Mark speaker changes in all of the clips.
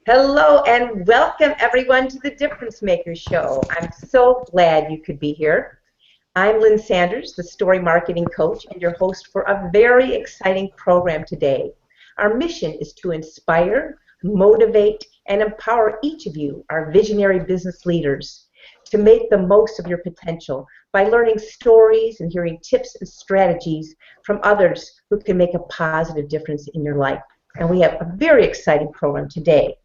Speaker 1: Hello and welcome everyone to the Difference Maker Show. I'm so glad you could be here. I'm Lynn Sanders, the Story Marketing Coach and your host for a very exciting program today. Our mission is to inspire, motivate, and empower each of you, our visionary business leaders, to make the most of your potential by learning stories and hearing tips and strategies from others who can make a positive difference in your life. And we have a very exciting program today.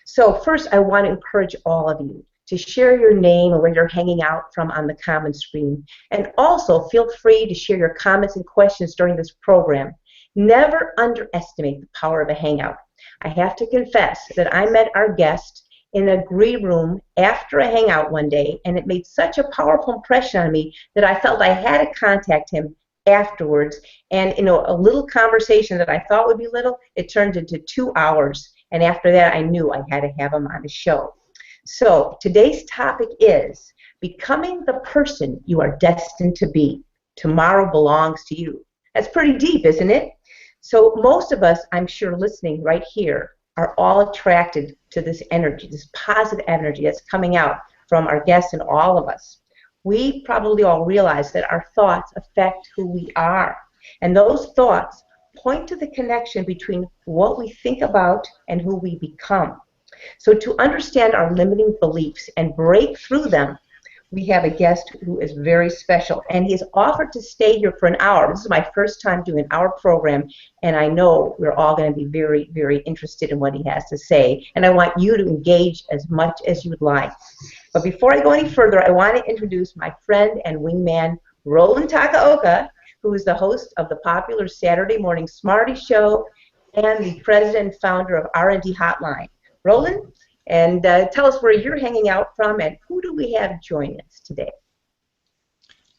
Speaker 1: So first, I want to encourage all of you to share your name and where you're hanging out from on the common screen. And also, feel free to share your comments and questions during this program. Never underestimate the power of a hangout. I have to confess that I met our guest in a green room after a hangout one day, and it made such a powerful impression on me that I felt I had to contact him afterwards. And a little conversation that I thought would be little, it turned into 2 hours. And after that, I knew I had to have him on the show. So today's topic is becoming the person you are destined to be. Tomorrow belongs to you. That's pretty deep, isn't it? So most of us, I'm sure, listening right here, are all attracted to this energy, this positive energy that's coming out from our guests and all of us. We probably all realize that our thoughts affect who we are. And those thoughts point to the connection between what we think about and who we become. So to understand our limiting beliefs and break through them, we have a guest who is very special, and he has offered to stay here for an hour. This is my first time doing our program, and I know we're all going to be very, very interested in what he has to say, and I want you to engage as much as you would like. But before I go any further, I want to introduce my friend and wingman, Roland Takaoka, who is the host of the popular Saturday Morning Smarty Show and the president and founder of R&D Hotline. Roland, and tell us where you're hanging out from and who do we have join us today?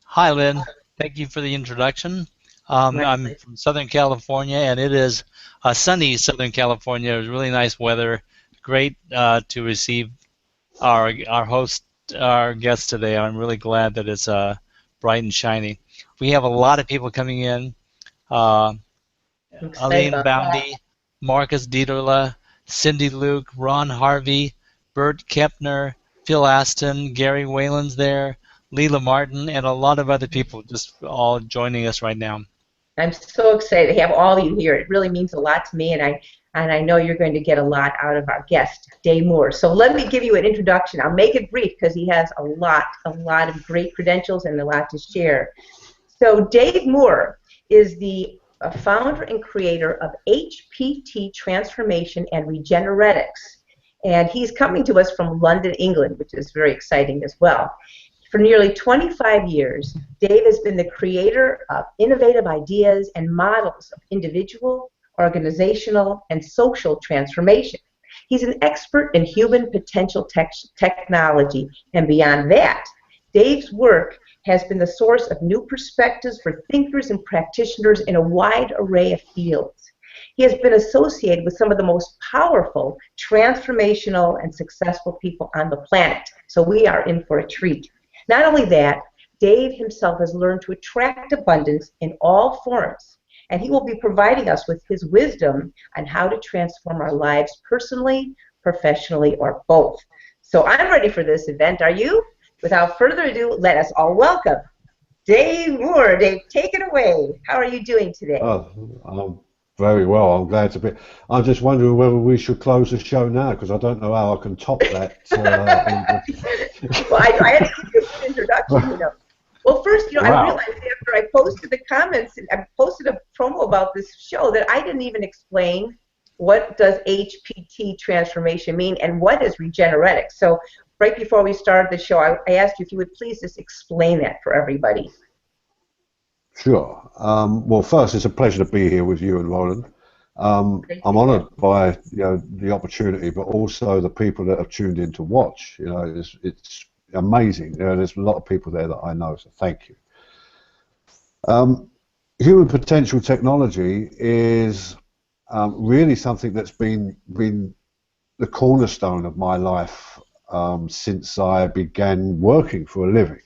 Speaker 2: Hi, Lynn. Thank you for the introduction. I'm from Southern California, and it is sunny Southern California. It was really nice weather. Great to receive our host, our guest today. I'm really glad that it's bright and shiny. We have a lot of people coming in. Aline Boundy, Marcus Dieterle, Cindy Luke, Ron Harvey, Bert Kepner, Phil Aston, Gary Whalen's there, Leela Martin, and a lot of other people just all joining us right now.
Speaker 1: I'm so excited to have all of you here. It really means a lot to me, and I know you're going to get a lot out of our guest, Dave Moore. So let me give you an introduction. I'll make it brief because he has a lot of great credentials and a lot to share. So Dave Moore is the founder and creator of HPT-Transformation and Regeneretics. And he's coming to us from London, England, which is very exciting as well. For nearly 25 years, Dave has been the creator of innovative ideas and models of individual, organizational, and social transformation. He's an expert in human potential technology, and beyond that, Dave's work has been the source of new perspectives for thinkers and practitioners in a wide array of fields. He has been associated with some of the most powerful, transformational, and successful people on the planet, so we are in for a treat. Not only that, Dave himself has learned to attract abundance in all forms, and he will be providing us with his wisdom on how to transform our lives personally, professionally, or both. So I'm ready for this event. Are you? Without further ado, let us all welcome Dave Moore. Dave, take it away. How are you doing today?
Speaker 3: Oh, I'm very well. I'm glad to be. I'm just wondering whether we should close the show now because I don't know how I can top that.
Speaker 1: Well, I had to give you a good introduction, Well, first,
Speaker 3: Wow.
Speaker 1: I realized after I posted the comments and I posted a promo about this show that I didn't even explain what does HPT transformation mean and what is Regeneretics. So right before we started the show, I asked you if you would please just explain that for everybody.
Speaker 3: Sure. Well, first, it's a pleasure to be here with you and Roland. I'm honoured by the opportunity, but also the people that have tuned in to watch. It's amazing. There's a lot of people there that I know, so thank you. Human potential technology is really something that's been the cornerstone of my life since I began working for a living.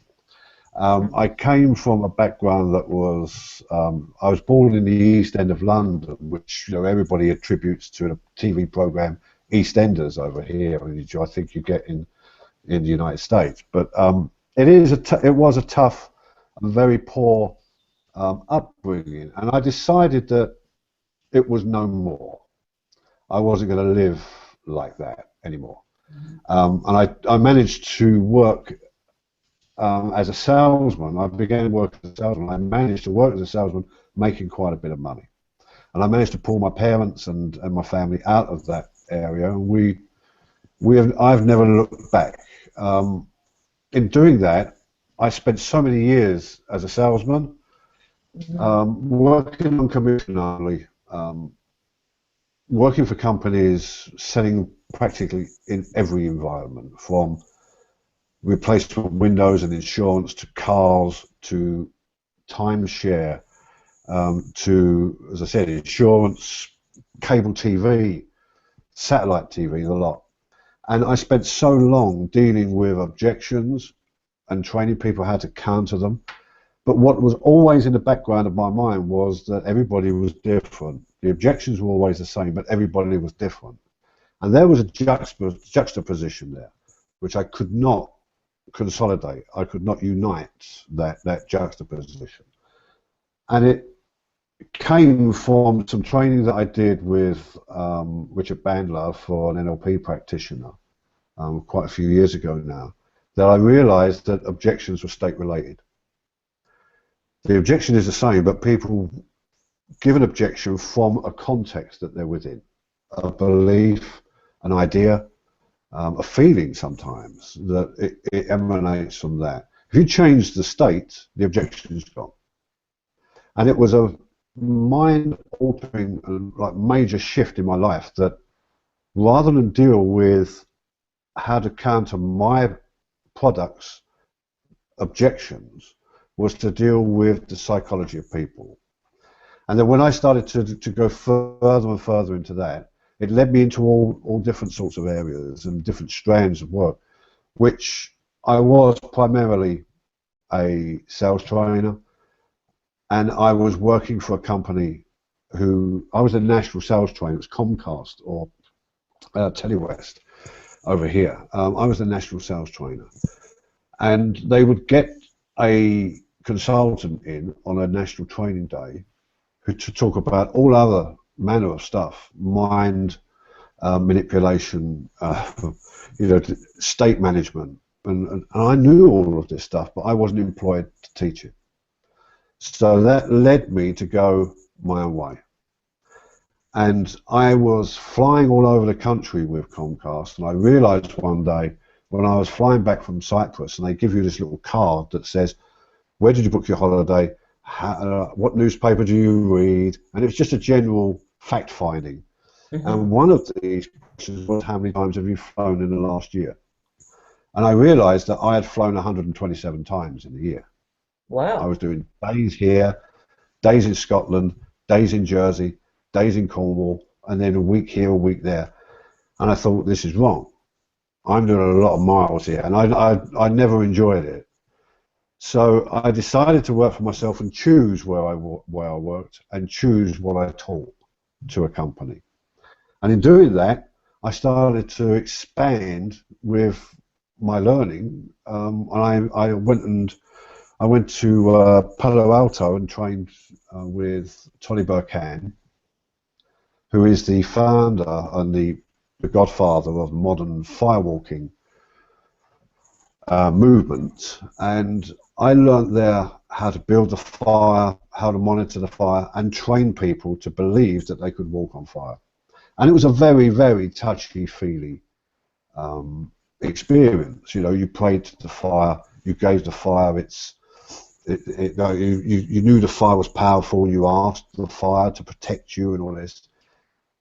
Speaker 3: I came from a background that was, I was born in the East End of London, which everybody attributes to a TV program, EastEnders over here, which I think you get in the United States. But it was a tough and very poor upbringing, and I decided that it was no more. I wasn't going to live like that anymore. And I managed to work as a salesman. I began work as a salesman. I managed to work as a salesman, making quite a bit of money. And I managed to pull my parents and my family out of that area. And I've never looked back. In doing that, I spent so many years as a salesman, working on commission only, working for companies, selling practically in every environment, from replacement windows and insurance to cars to timeshare, to, as I said, insurance, cable TV, satellite TV, a lot. And I spent so long dealing with objections and training people how to counter them. But what was always in the background of my mind was that everybody was different. The objections were always the same, but everybody was different. And there was a juxtaposition there, which I could not consolidate. I could not unite that juxtaposition. And it came from some training that I did with Richard Bandler for an NLP practitioner quite a few years ago now, that I realized that objections were state related. The objection is the same, but people give an objection from a context that they're within, a belief, an idea, a feeling sometimes, that it emanates from that. If you change the state, the objection is gone. And it was a mind-altering, like, major shift in my life, that rather than deal with how to counter my product's objections, was to deal with the psychology of people. And then when I started to go further and further into that, it led me into all different sorts of areas and different strands of work, which I was primarily a sales trainer, and I was working for a company I was a national sales trainer. It was Comcast or Telewest over here. I was a national sales trainer, and they would get a consultant in on a national training day to talk about all other manner of stuff, mind manipulation, state management, and I knew all of this stuff, but I wasn't employed to teach it. So that led me to go my own way. And I was flying all over the country with Comcast, and I realized one day when I was flying back from Cyprus, and they give you this little card that says, where did you book your holiday? What newspaper do you read? And it was just a general fact-finding. And one of these questions was, how many times have you flown in the last year? And I realized that I had flown 127 times in a year.
Speaker 1: Wow.
Speaker 3: I was doing days here, days in Scotland, days in Jersey, days in Cornwall, and then a week here, a week there. And I thought, this is wrong. I'm doing a lot of miles here, and I never enjoyed it. So I decided to work for myself and choose where I worked and choose what I taught to a company. And in doing that, I started to expand with my learning. And I went to Palo Alto and trained with Tony Burkhan, who is the founder and the godfather of modern firewalking movement. And I learned there how to build the fire, how to monitor the fire, and train people to believe that they could walk on fire. And it was a very, very touchy-feely experience. You know, you prayed to the fire, you gave the fire you knew the fire was powerful, you asked the fire to protect you and all this.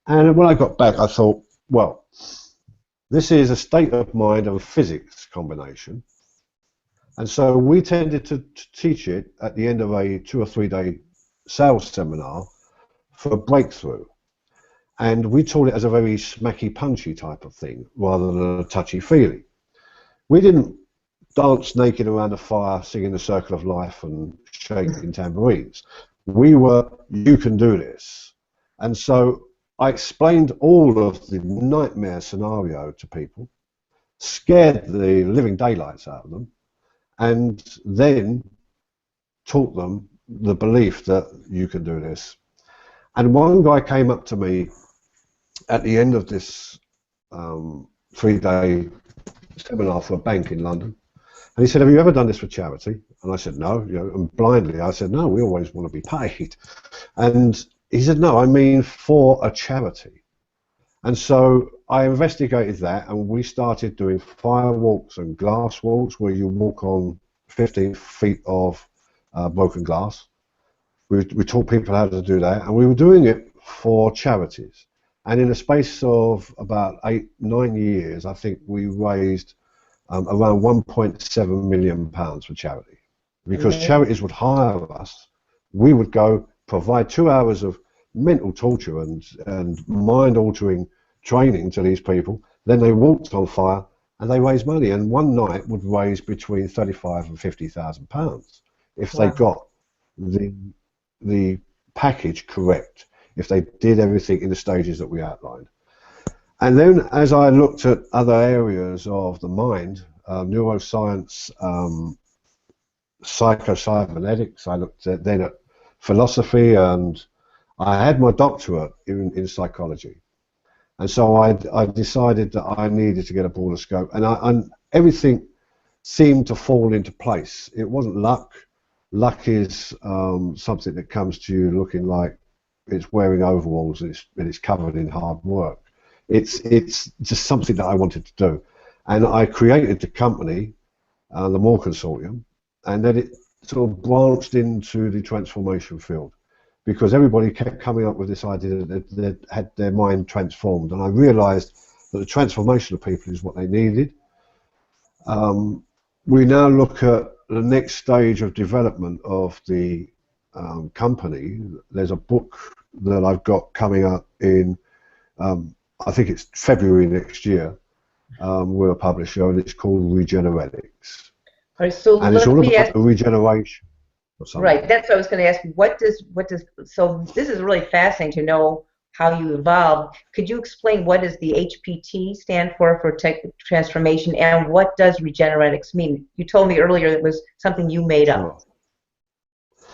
Speaker 3: And when I got back, I thought, well, this is a state of mind and physics combination. And so we tended to teach it at the end of a 2 or 3 day sales seminar for a breakthrough. And we taught it as a very smacky, punchy type of thing, rather than a touchy-feely. We didn't dance naked around a fire, singing the circle of life and shaking tambourines. We were, you can do this. And so I explained all of the nightmare scenario to people, scared the living daylights out of them, and then taught them the belief that you can do this. And one guy came up to me at the end of this 3-day seminar for a bank in London, and he said, "Have you ever done this for charity?" And I said, "No." You know, and blindly I said, "No, we always want to be paid." And he said, "No, I mean for a charity." And so I investigated that, and we started doing fire walks and glass walks, where you walk on 15 feet of broken glass. We taught people how to do that, and we were doing it for charities. And in a space of about 8-9 years, I think we raised around £1.7 million for charity. Because charities would hire us, we would go provide 2 hours of mental torture and mind-altering training to these people. Then they walked on fire and they raised money. And one night would raise between £35,000 and £50,000 if they got the package correct, if they did everything in the stages that we outlined. And then as I looked at other areas of the mind, neuroscience, psycho-cybernetics, I looked at then at philosophy, and I had my doctorate in psychology. And so I decided that I needed to get a broader scope, and everything seemed to fall into place. It wasn't luck. Luck is something that comes to you looking like it's wearing overalls and it's covered in hard work. It's just something that I wanted to do, and I created the company, the More Consortium, and then it sort of branched into the transformation field, because everybody kept coming up with this idea that they had their mind transformed, and I realised that the transformation of people is what they needed. We now look at the next stage of development of the company. There's a book that I've got coming up in, I think it's February next year. We're a publisher, and it's called Regeneretics.
Speaker 1: All right, so
Speaker 3: and it's all about regeneration.
Speaker 1: Right, that's what I was going to ask. What does so this is really fascinating to know how you evolved. Could you explain what does the HPT stand for tech transformation, and what does Regeneretics mean? You told me earlier it was something you made up.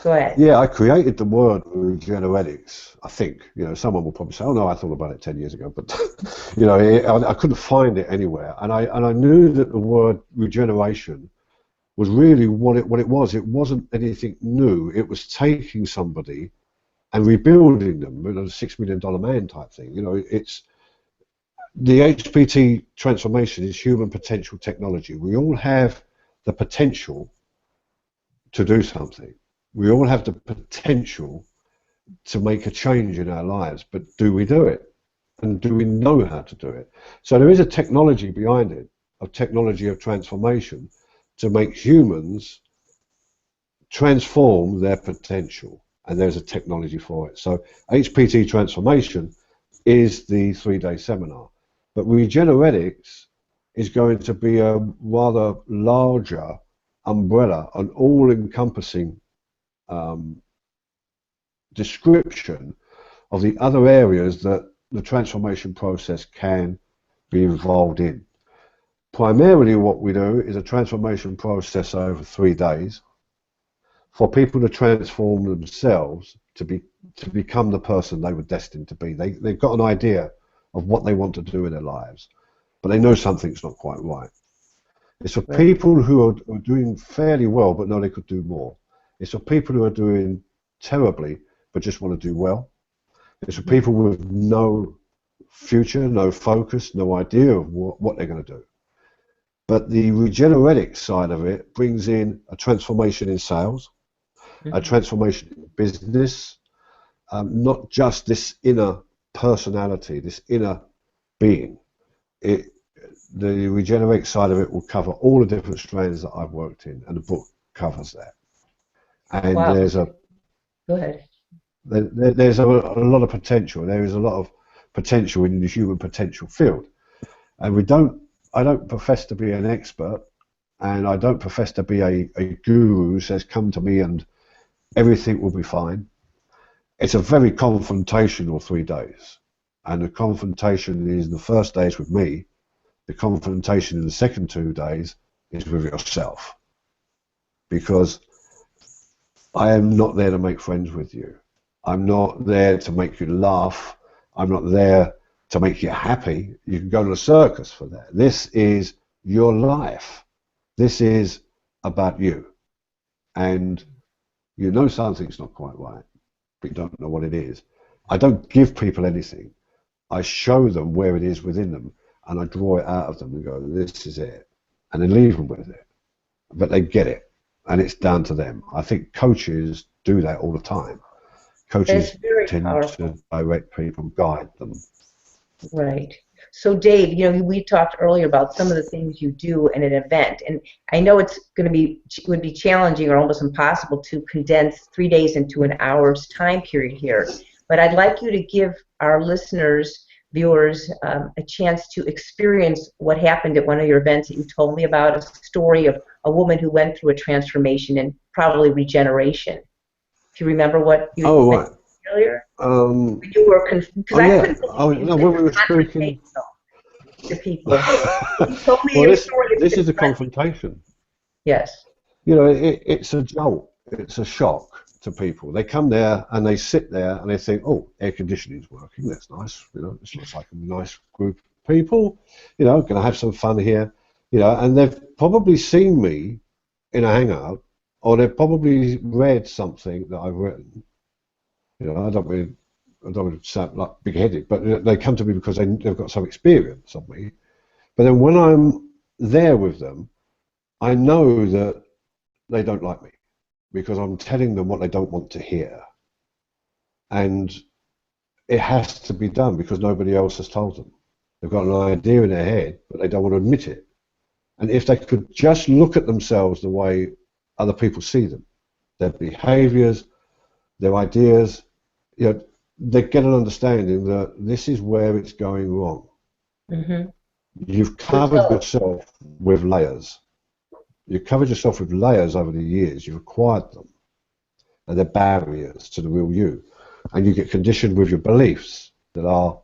Speaker 1: Go ahead.
Speaker 3: Yeah, I created the word Regeneretics. I think, someone will probably say, "Oh no, I thought about it 10 years ago," but I couldn't find it anywhere, and I knew that the word regeneration was really what it was. It wasn't anything new. It was taking somebody and rebuilding them, a $6 million man type thing. It's the HPT transformation is human potential technology. We all have the potential to do something. We all have the potential to make a change in our lives, but do we do it? And do we know how to do it? So there is a technology behind it, a technology of transformation to make humans transform their potential. And there's a technology for it. So HPT Transformation is the 3-day seminar. But Regeneretics is going to be a rather larger umbrella, an all-encompassing description of the other areas that the transformation process can be involved in. Primarily what we do is a transformation process over 3 days for people to transform themselves to become the person they were destined to be. They've got an idea of what they want to do in their lives, but they know something's not quite right. It's for people who are doing fairly well but know they could do more. It's for people who are doing terribly but just want to do well. It's for people with no future, no focus, no idea of what they're going to do. But the Regeneretics side of it brings in a transformation in sales, a transformation in business, not just this inner personality, this inner being. The Regenerate side of it will cover all the different strands that I've worked in, and the book covers that. And there's a
Speaker 1: Go ahead.
Speaker 3: There's a lot of potential. There is a lot of potential in the human potential field, and I don't profess to be an expert, and I don't profess to be a guru who says, "Come to me and everything will be fine." It's a very confrontational 3 days. And the confrontation is the first day is with me. The confrontation in the second 2 days is with yourself. Because I am not there to make friends with you. I'm not there to make you laugh. I'm not there to make you happy. You can go to the circus for that. This is your life. This is about you. And you know something's not quite right, but you don't know what it is. I don't give people anything. I show them where it is within them, and I draw it out of them and go, this is it. And then leave them with it. But they get it, and it's down to them. I think coaches do that all the time. Coaches tend to direct people, guide them.
Speaker 1: Right. So Dave, you know, we talked earlier about some of the things you do in an event, and I know it's going to be would be challenging or almost impossible to condense 3 days into an hour's time period here. But I'd like you to give our listeners, viewers, a chance to experience what happened at one of your events that you told me about, a story of a woman who went through a transformation and probably regeneration. If you remember what you
Speaker 3: right.
Speaker 1: earlier, you were because I couldn't believe
Speaker 3: no, when we were speaking
Speaker 1: to people. You told me your story.
Speaker 3: This is a confrontation.
Speaker 1: Yes.
Speaker 3: You know, it's a jolt. It's a shock to people. They come there and they sit there and they think, oh, air conditioning's working. That's nice. You know, this looks like a nice group of people. You know, going to have some fun here. You know, and they've probably seen me in a hangout, or they've probably read something that I've written. You know, I don't want to sound like big-headed, but they come to me because they've got some experience of me. But then when I'm there with them, I know that they don't like me because I'm telling them what they don't want to hear. And it has to be done because nobody else has told them. They've got an idea in their head, but they don't want to admit it. And if they could just look at themselves the way other people see them, their behaviors, their ideas, you know, they get an understanding that this is where it's going wrong.
Speaker 1: Mm-hmm.
Speaker 3: You've covered yourself with layers. You've covered yourself with layers over the years. You've acquired them. And they're barriers to the real you. And you get conditioned with your beliefs that are,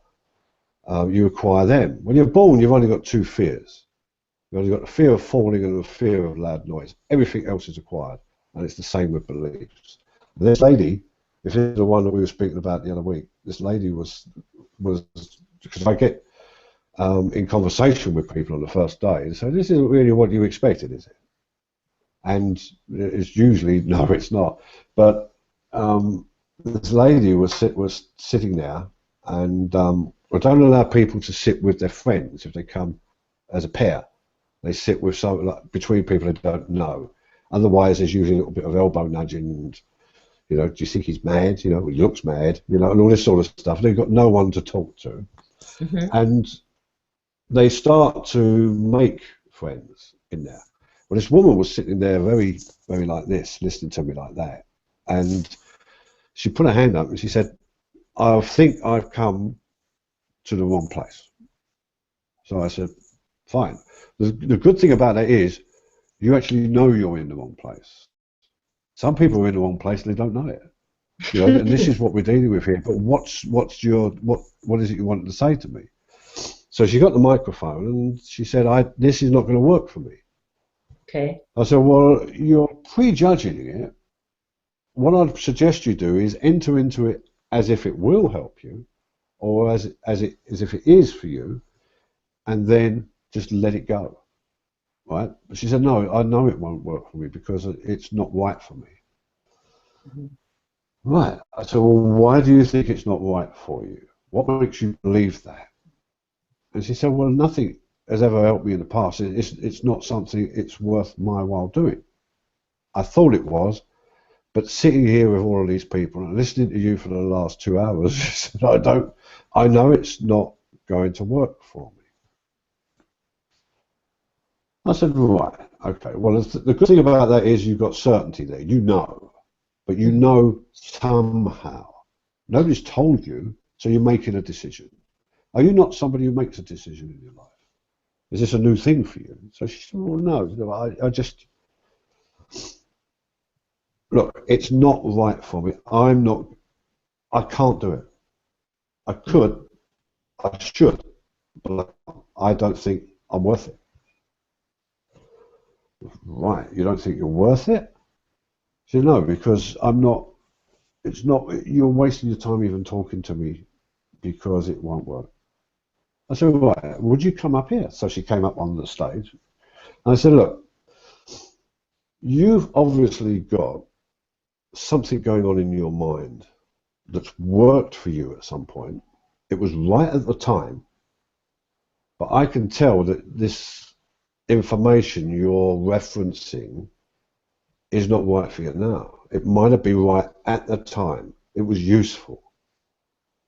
Speaker 3: you acquire them. When you're born, you've only got two fears. You've only got the fear of falling and the fear of loud noise. Everything else is acquired. And it's the same with beliefs. This lady, if it's the one that we were speaking about the other week, this lady was because I get in conversation with people on the first day, so this isn't really what you expected, is it? And it's usually, no, it's not. But this lady was sitting there, and I don't allow people to sit with their friends if they come as a pair. They sit with some between people they don't know. Otherwise, there's usually a little bit of elbow nudging and, you know, do you think he's mad? You know, he looks mad, you know, and all this sort of stuff. They've got no one to talk to.
Speaker 1: Mm-hmm.
Speaker 3: And they start to make friends in there. Well, this woman was sitting there very, very like this, listening to me like that. And she put her hand up and she said, I think I've come to the wrong place. So I said, fine. The good thing about that is you actually know you're in the wrong place. Some people are in the wrong place and they don't know it. You know, and this is what we're dealing with here. But what is it you wanted to say to me? So she got the microphone and she said, this is not going to work for me.
Speaker 1: Okay.
Speaker 3: I said, well, you're prejudging it. What I'd suggest you do is enter into it as if it will help you, or as if it is for you, and then just let it go. Right? But she said, no, I know it won't work for me because it's not right for me.
Speaker 1: Mm-hmm.
Speaker 3: Right. I said, well, why do you think it's not right for you? What makes you believe that? And she said, well, nothing has ever helped me in the past. It's not something it's worth my while doing. I thought it was, but sitting here with all of these people and listening to you for the last 2 hours, she said, I know it's not going to work for me. I said, right, okay. Well, the good thing about that is you've got certainty there. You know, but you know somehow. Nobody's told you, so you're making a decision. Are you not somebody who makes a decision in your life? Is this a new thing for you? So she said, well, no, I just, look, it's not right for me. I can't do it. I could, I should, but I don't think I'm worth it. Right, you don't think you're worth it? She said, no, because I'm not, it's not, you're wasting your time even talking to me because it won't work. I said, right, would you come up here? So she came up on the stage. And I said, look, you've obviously got something going on in your mind that's worked for you at some point. It was right at the time, but I can tell that this information you're referencing is not right for you now. It might have been right at the time. It was useful,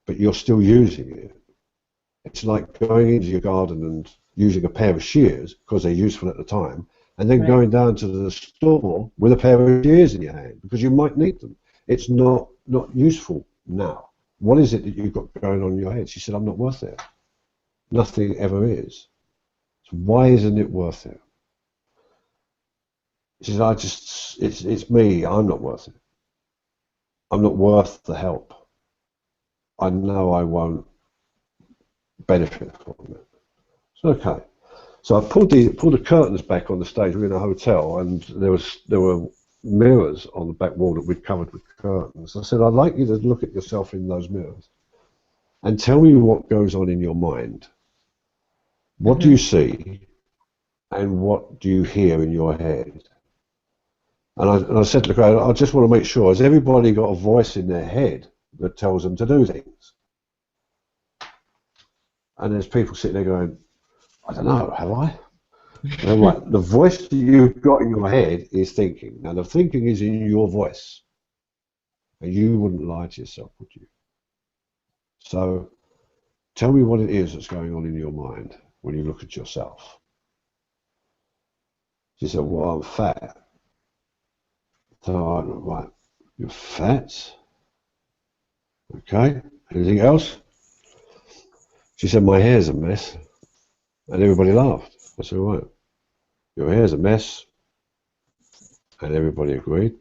Speaker 3: but you're still using it. It's like going into your garden and using a pair of shears because they're useful at the time, and then going down to the store with a pair of shears in your hand because you might need them. It's not useful now. What is it that you've got going on in your head? She said, I'm not worth it. Nothing ever is. So why isn't it worth it? She said, it's me. I'm not worth it. I'm not worth the help. I know I won't benefit from it. So okay. So I pulled the curtains back on the stage. We were in a hotel, and there were mirrors on the back wall that we'd covered with curtains. I said, I'd like you to look at yourself in those mirrors and tell me what goes on in your mind. What do you see, and what do you hear in your head? And I said to the crowd, I just want to make sure, has everybody got a voice in their head that tells them to do things? And there's people sitting there going, I don't know, have I? And I'm like, the voice that you've got in your head is thinking. Now, the thinking is in your voice. And you wouldn't lie to yourself, would you? So tell me what it is that's going on in your mind when you look at yourself. She said, well, I'm fat. So I went, right, you're fat? Okay, anything else? She said, my hair's a mess. And everybody laughed. I said, right, your hair's a mess. And everybody agreed.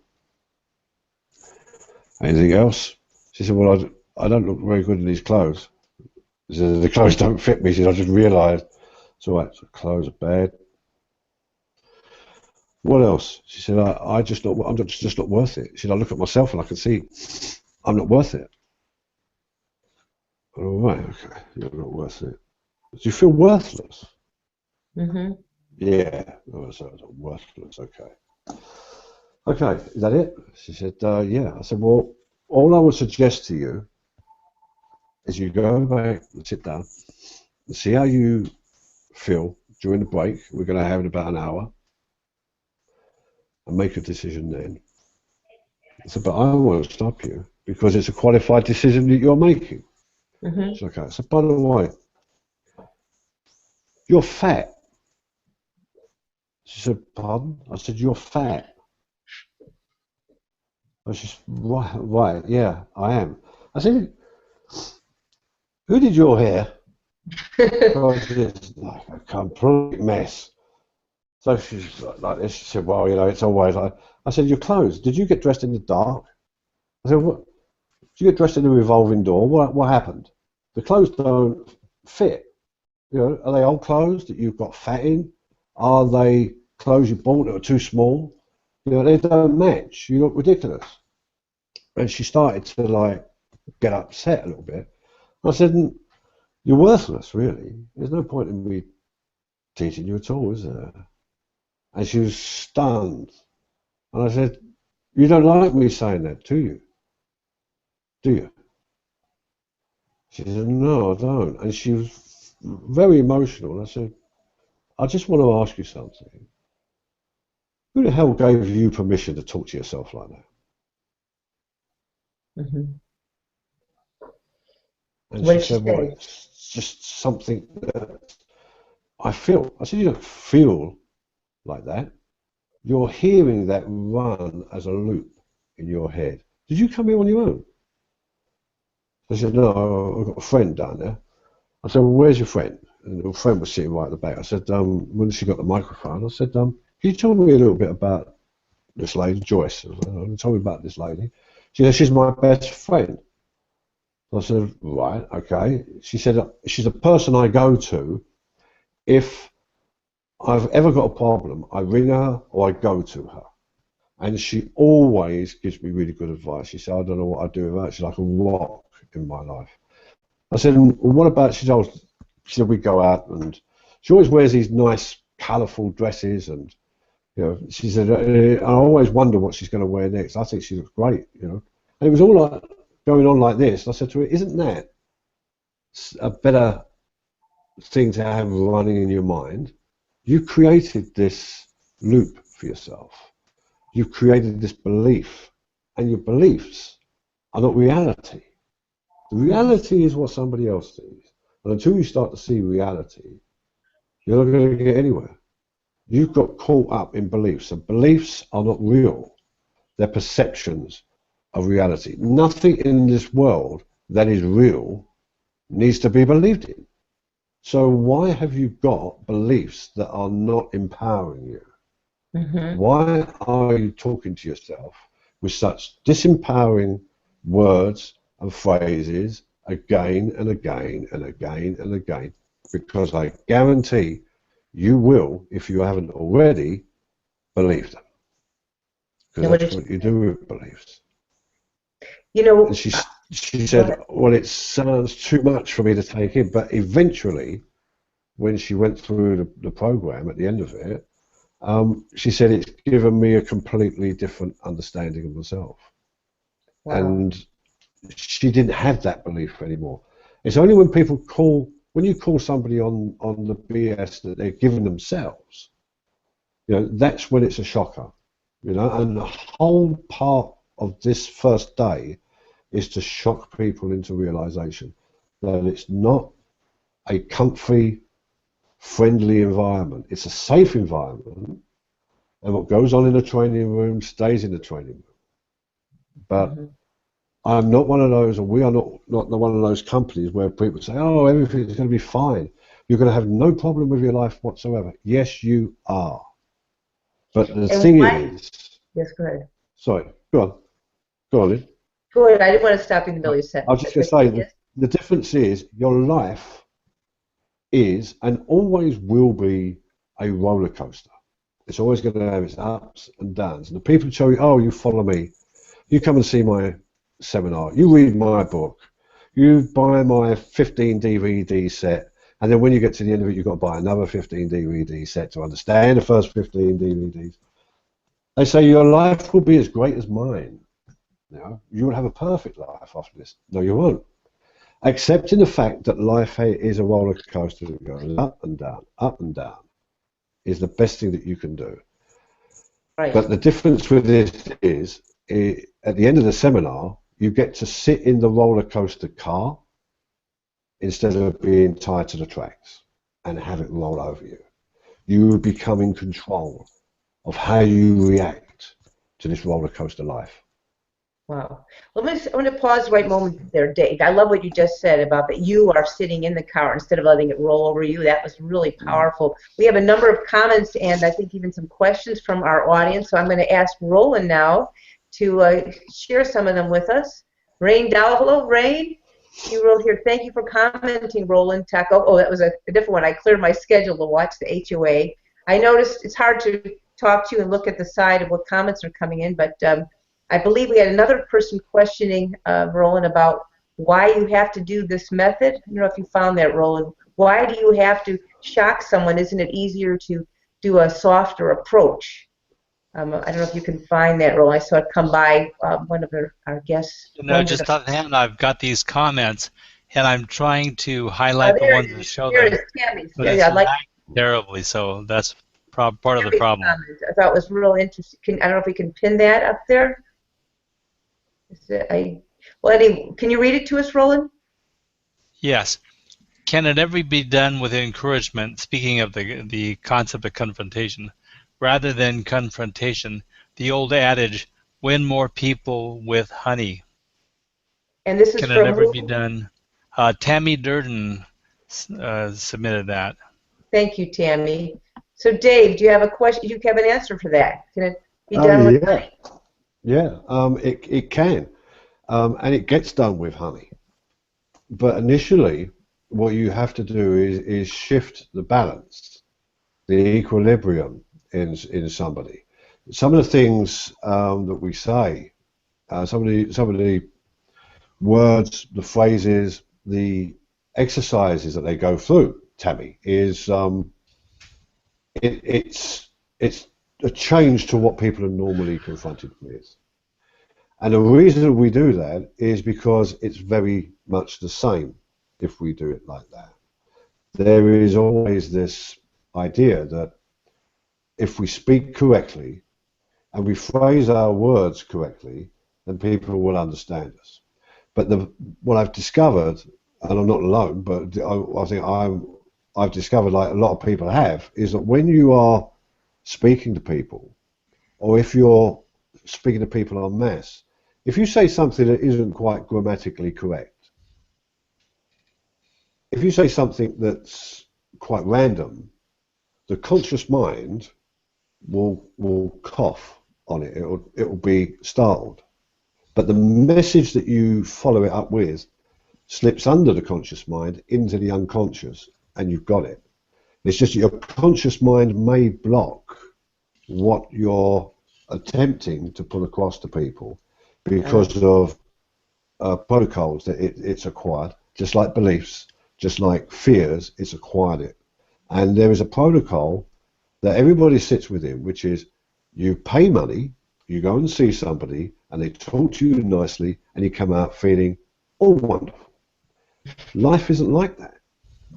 Speaker 3: Anything else? She said, well, I don't look very good in these clothes. She said, the clothes don't fit me. She said, I just realised. It's all right, so clothes are bad. What else? She said, I'm just not worth it. She said, I look at myself and I can see I'm not worth it. All right, okay, you're not worth it. Do you feel worthless? Yeah, oh, so worthless, okay. Okay, is that it? She said, yeah. I said, well, all I would suggest to you is you go back and sit down and see how you feel during the break. We're going to have in about an hour and make a decision then. I said, but I want to stop you because it's a qualified decision that you're making. She said, okay. So by the way, you're fat. She said, pardon? I said, you're fat. She said, right, yeah, I am. I said, who did your hair? Because it's like a complete mess. So she's like this. She said, well, you know, it's always like. I said, your clothes, did you get dressed in the dark? I said, what? Did you get dressed in a revolving door? What happened? The clothes don't fit. You know, are they old clothes that you've got fat in? Are they clothes you bought that are too small? You know, they don't match. You look ridiculous. And she started to like get upset a little bit. I said, you're worthless, really. There's no point in me teaching you at all, is there? And she was stunned. And I said, you don't like me saying that, do you? Do you? She said, no, I don't. And she was very emotional. And I said, I just want to ask you something. Who the hell gave you permission to talk to yourself like that? And she said, well, it's just something that I feel. I said, you don't feel like that. You're hearing that run as a loop in your head. Did you come here on your own? I said, no, I've got a friend down there. I said, well, where's your friend? And the friend was sitting right at the back. I said, when she got the microphone, I said, can you tell me a little bit about this lady, Joyce? Tell me about this lady. She said, she's my best friend. So I said, right, okay. She said, she's a person I go to if I've ever got a problem. I ring her or I go to her. And she always gives me really good advice. She said, I don't know what I'd do without her. She's like a rock in my life. I said, well, what about, she said, we go out and she always wears these nice, colourful dresses. And, she said, I always wonder what she's going to wear next. I think she looks great. And it was all like going on like this. And I said to her, isn't that a better thing to have running in your mind? You created this loop for yourself. You created this belief, and your beliefs are not reality. The reality is what somebody else sees. And until you start to see reality, you're not going to get anywhere. You've got caught up in beliefs, and beliefs are not real. They're perceptions of reality. Nothing in this world that is real needs to be believed in. So why have you got beliefs that are not empowering you? Why are you talking to yourself with such disempowering words and phrases again and again and again and again? Because I guarantee you will, if you haven't already, believe them. Because that's what you do with beliefs. And she said, well, it sounds too much for me to take in. But eventually, when she went through the program at the end of it, she said it's given me a completely different understanding of myself. Wow. And she didn't have that belief anymore. It's only when when you call somebody on the BS that they're giving themselves, that's when it's a shocker. And the whole part of this first day is to shock people into realization that it's not a comfy, friendly environment. It's a safe environment. And what goes on in the training room stays in the training room. But I'm not one of those, or we are not one of those companies where people say, oh, everything's going to be fine. You're going to have no problem with your life whatsoever. Yes, you are. But the thing is...
Speaker 1: Yes, go ahead.
Speaker 3: Sorry, go on. Go on, Lynn.
Speaker 1: Go ahead. I didn't want to stop you in the middle of your sentence.
Speaker 3: I was just going to say, the difference is your life is and always will be a roller coaster. It's always going to have its ups and downs. And the people tell you, oh, you follow me. You come and see my seminar. You read my book. You buy my 15 DVD set. And then when you get to the end of it, you've got to buy another 15 DVD set to understand the first 15 DVDs. They say your life will be as great as mine. You will have a perfect life after this. No, you won't. Accepting the fact that life is a roller coaster that goes up and down, is the best thing that you can do. Right. But the difference with this is, at the end of the seminar, you get to sit in the roller coaster car instead of being tied to the tracks and have it roll over you. You become in control of how you react to this roller coaster life.
Speaker 1: Wow. Well, I'm going to pause right moment there, Dave. I love what you just said about that you are sitting in the car instead of letting it roll over you. That was really powerful. We have a number of comments and I think even some questions from our audience. So I'm going to ask Roland now to share some of them with us. Rain Dow. Hello, Rain. You wrote here, thank you for commenting, Roland. Taco. Oh, that was a different one. I cleared my schedule to watch the HOA. I noticed it's hard to talk to you and look at the side of what comments are coming in, but I believe we had another person questioning, Roland, about why you have to do this method. I don't know if you found that, Roland. Why do you have to shock someone? Isn't it easier to do a softer approach? I don't know if you can find that, Roland. I saw it come by one of our guests.
Speaker 2: No, just on hand, I've got these comments, and I'm trying to highlight the ones that show them. But it's lagging terribly, so that's part of the problem.
Speaker 1: I thought it was real interesting. I don't know if we can pin that up there. Can you read it to us, Roland?
Speaker 2: Yes. Can it ever be done with encouragement, speaking of the concept of confrontation, rather than confrontation, the old adage, win more people with honey?
Speaker 1: And this is
Speaker 2: Can it ever be done? Tammy Durden submitted that.
Speaker 1: Thank you, Tammy. So, Dave, do you have a question? Do you have an answer for that? Can it be done with honey?
Speaker 3: Yeah, it can, and it gets done with honey. but initially, what you have to do is shift the balance, the equilibrium in somebody. Some of the things that we say, some of the words, the phrases, the exercises that they go through, Tammy, is it's a change to what people are normally confronted with. And the reason we do that is because it's very much the same if we do it like that. There is always this idea that if we speak correctly and we phrase our words correctly, then people will understand us. But what I've discovered, and I'm not alone, but I think I've discovered, like a lot of people have, is that when you are speaking to people, or if you're speaking to people en masse, if you say something that isn't quite grammatically correct, if you say something that's quite random, the conscious mind will cough on it. It'll be startled. But the message that you follow it up with slips under the conscious mind into the unconscious, and you've got it. It's just that your conscious mind may block what you're attempting to put across to people because of protocols that it's acquired, just like beliefs, just like fears, it's acquired it. And there is a protocol that everybody sits within, which is you pay money, you go and see somebody, and they talk to you nicely, and you come out feeling all wonderful. Life isn't like that.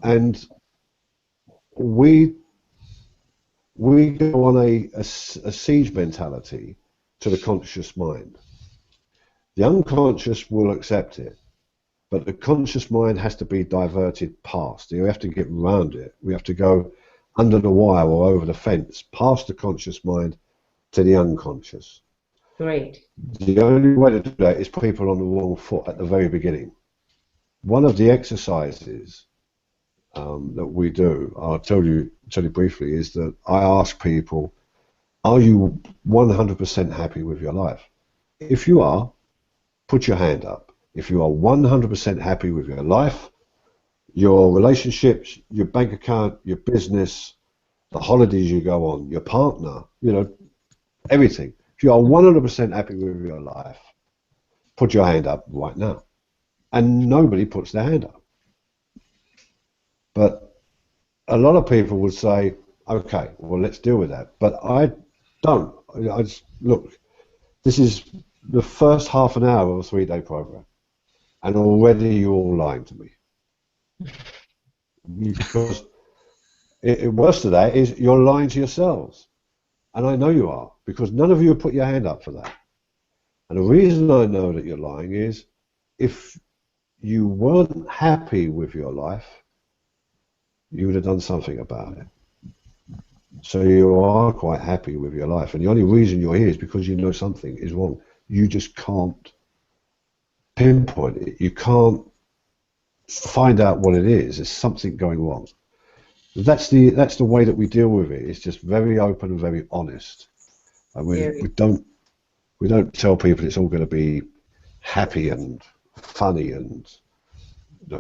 Speaker 3: And we go on a siege mentality to the conscious mind. The unconscious will accept it, but the conscious mind has to be diverted past. You have to get around it. We have to go under the wire or over the fence, past the conscious mind to the unconscious.
Speaker 1: Great.
Speaker 3: The only way to do that is put people on the wrong foot at the very beginning. One of the exercises that we do, I'll tell you briefly, is that I ask people, are you 100% happy with your life? If you are, put your hand up. If you are 100% happy with your life, your relationships, your bank account, your business, the holidays you go on, your partner, everything. If you are 100% happy with your life, put your hand up right now. And nobody puts their hand up. But a lot of people would say, okay, well, let's deal with that. But I don't. I just, look, this is the first half an hour of a 3-day program. And already you're all lying to me. Because worse to that is you're lying to yourselves. And I know you are, because none of you have put your hand up for that. And the reason I know that you're lying is if you weren't happy with your life, you would have done something about it. So you are quite happy with your life. And the only reason you're here is because you know something is wrong. You just can't pinpoint it. You can't find out what it is. There's something going wrong. That's the way that we deal with it. It's just very open and very honest. And we don't tell people it's all going to be happy and funny and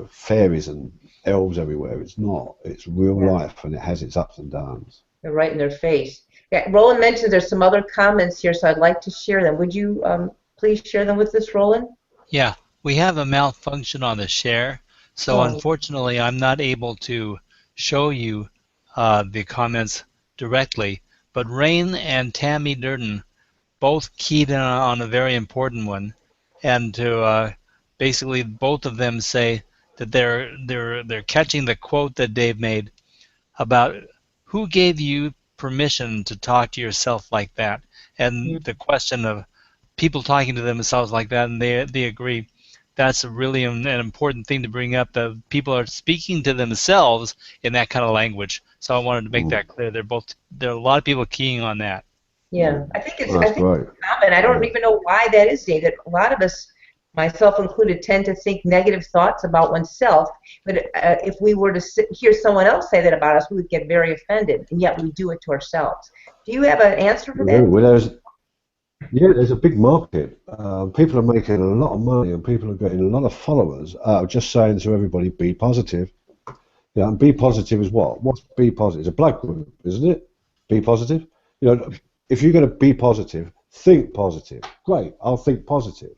Speaker 3: fairies and elves everywhere. It's not. It's real life, and it has its ups and downs.
Speaker 1: They're right in their face. Yeah, Roland mentioned there's some other comments here, so I'd like to share them. Would you please share them with us, Roland?
Speaker 2: Yeah, we have a malfunction on the share, so unfortunately I'm not able to show you the comments directly, but Rain and Tammy Durden both keyed in on a very important one, and to basically both of them say that they're catching the quote that Dave made about who gave you permission to talk to yourself like that, and the question of people talking to themselves like that, and they agree. That's really an important thing to bring up, that people are speaking to themselves in that kind of language. So I wanted to make that clear. There are a lot of people keying on that.
Speaker 1: Yeah, I think it's
Speaker 3: right.
Speaker 1: common. I don't even know why that is, Dave. That a lot of us, myself included, tend to think negative thoughts about oneself. But if we were to hear someone else say that about us, we would get very offended, and yet we do it to ourselves. Do you have an answer for that?
Speaker 3: Yeah, there's a big market. People are making a lot of money and people are getting a lot of followers out of just saying to everybody, be positive. Yeah, and be positive is what? What's be positive? It's a blood group, isn't it? Be positive. You know, if you're going to be positive, think positive. Great, I'll think positive.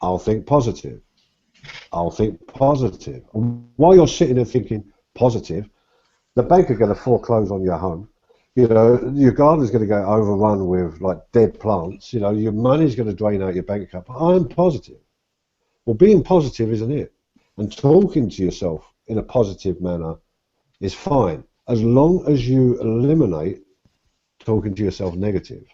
Speaker 3: I'll think positive. I'll think positive. And while you're sitting there thinking positive, the bank are going to foreclose on your home. You know, your garden's going to get overrun with like dead plants. You know, your money's going to drain out your bank account. But I'm positive. Well, being positive isn't it? And talking to yourself in a positive manner is fine, as long as you eliminate talking to yourself negative.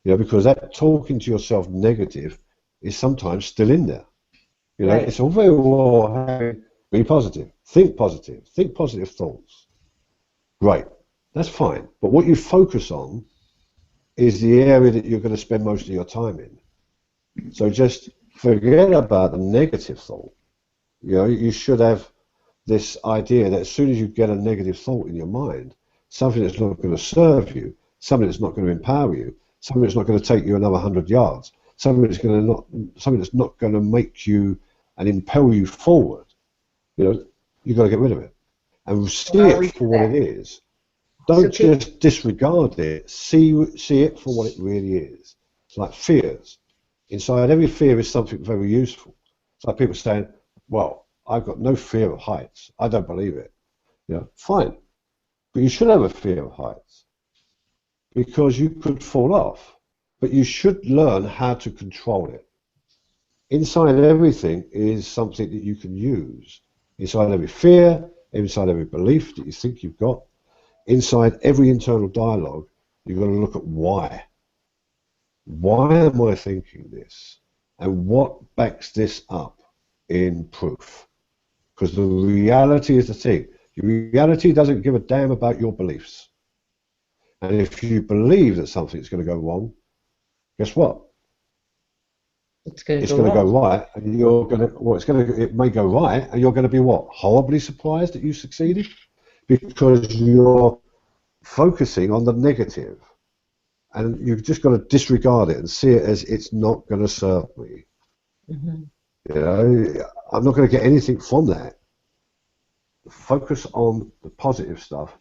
Speaker 3: You know, because that talking to yourself negative is sometimes still in there. You know,
Speaker 1: Right.
Speaker 3: it's all very well having be positive, think positive thoughts. Great, that's fine. But what you focus on is the area that you're going to spend most of your time in. So just forget about the negative thought. You know, you should have this idea that as soon as you get a negative thought in your mind, something that's not going to serve you, something that's not going to empower you, something that's not going to take you another 100 yards, something that's not going to make you and impel you forward, you know, you've got to get rid of it and
Speaker 1: And
Speaker 3: see
Speaker 1: I'll
Speaker 3: it
Speaker 1: read
Speaker 3: for what it
Speaker 1: that.
Speaker 3: is.
Speaker 1: So
Speaker 3: Don't
Speaker 1: can
Speaker 3: just disregard it. See it for what it really is. It's like fears. Inside every fear is something very useful. It's like people saying, "Well, I've got no fear of heights. I don't believe it." Yeah, fine, but you should have a fear of heights because you could fall off. But you should learn how to control it. Inside everything is something that you can use. Inside every fear, inside every belief that you think you've got, inside every internal dialogue, you've got to look at why. Why am I thinking this? And what backs this up in proof? Because the reality is the thing. Your reality doesn't give a damn about your beliefs. And if you believe that something's going to go wrong, guess what?
Speaker 1: it's going to
Speaker 3: It's
Speaker 1: go
Speaker 3: going to go
Speaker 1: wrong.
Speaker 3: right, and you're going to. Well, it may go right, and you're going to be what? Horribly surprised that you succeeded because you're focusing on the negative, and you've just got to disregard it and see it as it's not going to serve me.
Speaker 1: Hmm.
Speaker 3: You know, I'm not going to get anything from that. Focus on the positive stuff.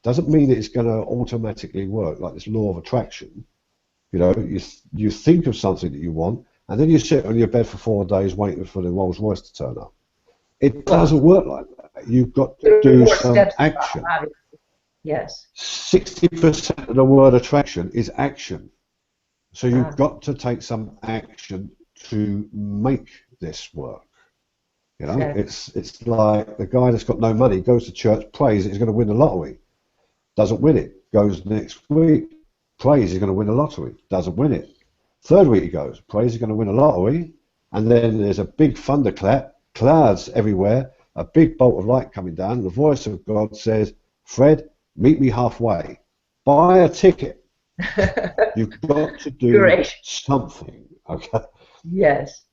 Speaker 3: Doesn't mean it's going to automatically work like this law of attraction. You know, you think of something that you want, and then you sit on your bed for 4 days waiting for the Rolls Royce to turn up. It
Speaker 1: Well,
Speaker 3: doesn't work like that. You've got to
Speaker 1: there are
Speaker 3: do
Speaker 1: more
Speaker 3: some
Speaker 1: steps involved,
Speaker 3: action.
Speaker 1: obviously. Yes.
Speaker 3: 60% of the word attraction is action. So you've
Speaker 1: Ah,
Speaker 3: got to take some action to make this work. You know,
Speaker 1: exactly.
Speaker 3: it's like the guy that's got no money goes to church, prays that he's going to win the lottery, doesn't win it, goes next week, prays he's going to win the lottery, doesn't win it. Third week he goes, prays he's going to win a lottery, and then there's a big thunderclap, clouds everywhere, a big bolt of light coming down, and the voice of God says, Fred, meet me halfway. Buy a ticket. You've got to do
Speaker 1: Great.
Speaker 3: something. Okay.
Speaker 1: Yes.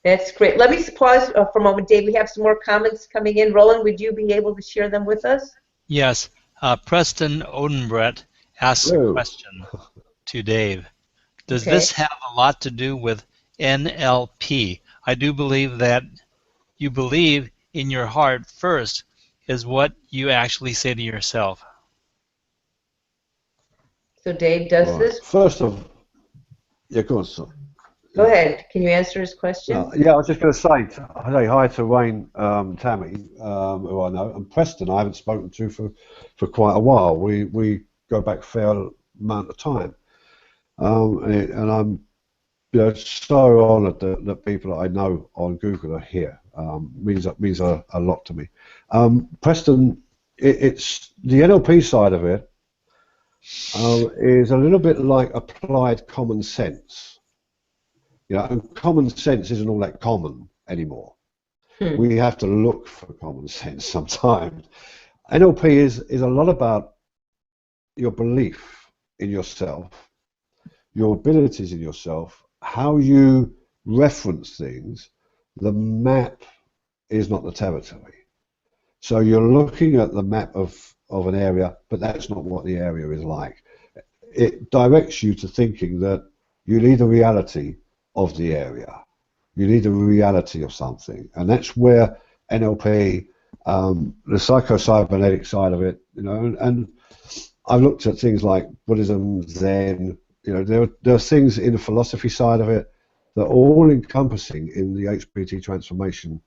Speaker 1: That's great. Let me pause for a moment, Dave. We have some more comments coming in. Roland, would you be able to share them with us?
Speaker 2: Yes, Preston Odenbrett asks a
Speaker 3: Hello.
Speaker 2: question to Dave. Does
Speaker 1: Okay.
Speaker 2: this have a lot to do with NLP? I do believe that you believe in your heart first is what you actually say to yourself.
Speaker 1: So Dave does
Speaker 3: Right.
Speaker 1: this.
Speaker 3: First of, yeah, go on, son.
Speaker 1: Go
Speaker 3: Yeah.
Speaker 1: ahead. Can you answer his question?
Speaker 3: Yeah, I was just going to say hi to Wayne, Tammy, who I know, and Preston. I haven't spoken to for quite a while. We go back a fair amount of time, and I'm so honoured that people that I know on Google are here. Means a lot to me. Preston, it's the NLP side of it is a little bit like applied common sense. You know, and common sense isn't all that common anymore.
Speaker 1: Hmm.
Speaker 3: We have to look for common sense sometimes. NLP is a lot about your belief in yourself, your abilities in yourself, how you reference things. The map is not the territory. So you're looking at the map of an area, but that's not what the area is like. it directs you to thinking that you need a reality of the area. You need a reality of something, and that's where NLP, the psycho-cybernetic side of it, and I've looked at things like Buddhism, Zen. There are things in the philosophy side of it that are all encompassing in the HPT transformation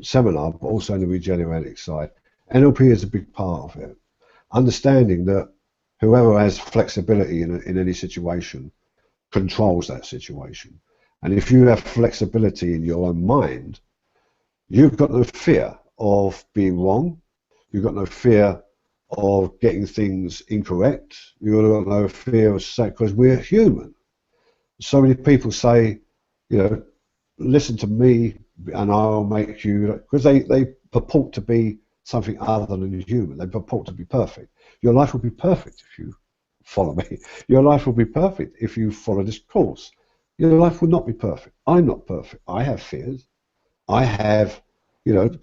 Speaker 3: seminar, but also in the Regeneretics side. NLP is a big part of it. Understanding that whoever has flexibility in any situation controls that situation. And if you have flexibility in your own mind, you've got no fear of being wrong. You've got no fear of getting things incorrect. You've got no fear of saying, because we're human. So many people say, listen to me and I'll make you, because they purport to be something other than a human. They purport to be perfect. Your life will be perfect if you follow me. Your life will be perfect if you follow this course. Your life will not be perfect. I'm not perfect. I have fears. I have,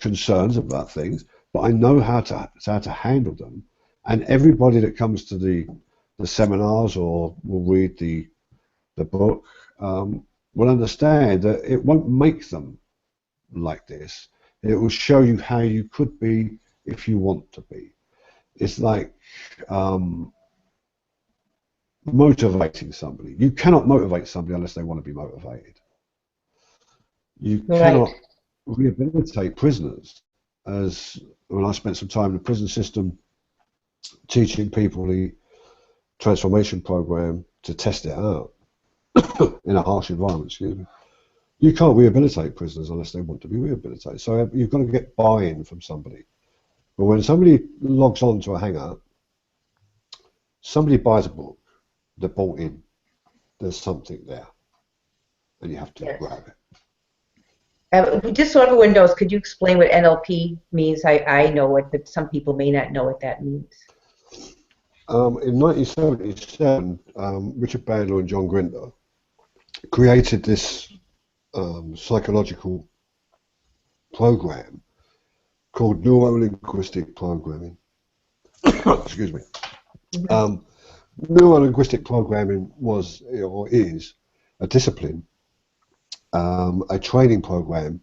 Speaker 3: concerns about things, but I know how to handle them. And everybody that comes to the seminars or will read the book will understand that it won't make them like this. It will show you how you could be if you want to be. It's like motivating somebody. You cannot motivate somebody unless they want to be motivated. You cannot rehabilitate prisoners, as when I spent some time in the prison system teaching people the transformation program to test it out in a harsh environment, excuse me. You can't rehabilitate prisoners unless they want to be rehabilitated. So you've got to get buy-in from somebody. But when somebody logs on to a hangout, somebody buys a book, they're bought in, there's something there, and you have to grab it.
Speaker 1: Just so everyone knows, could you explain what NLP means? I know it, but some people may not know what that means.
Speaker 3: In 1977, Richard Bandler and John Grinder created this psychological program called neuro-linguistic programming. Excuse me. Neuro-linguistic programming was or is a discipline, a training program,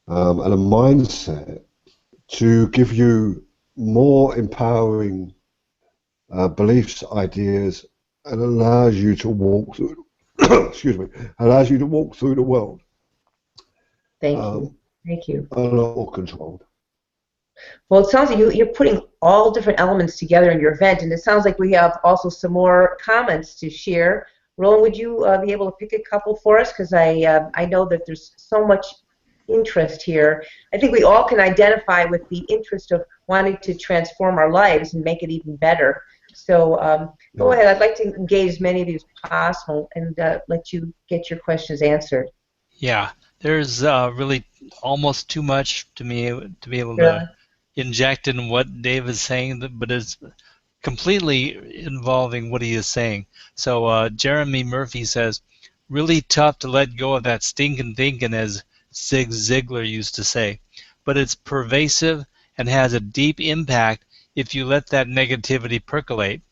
Speaker 3: and a mindset to give you more empowering beliefs, ideas, and allows you to walk through. Excuse me. Allows you to walk through the world.
Speaker 1: Thank you. Thank you.
Speaker 3: A lot more controlled.
Speaker 1: Well, it sounds like you're putting all different elements together in your event, and it sounds like we have also some more comments to share. Roland, would you be able to pick a couple for us? Because I know that there's so much interest here. I think we all can identify with the interest of wanting to transform our lives and make it even better. So go ahead. I'd like to engage as many of you as possible and let you get your questions answered.
Speaker 2: Yeah, there's really almost too much to me to be able to inject in what Dave is saying, but it's completely involving what he is saying. So Jeremy Murphy says, really tough to let go of that stinking thinking, as Zig Ziglar used to say, but it's pervasive and has a deep impact if you let that negativity percolate.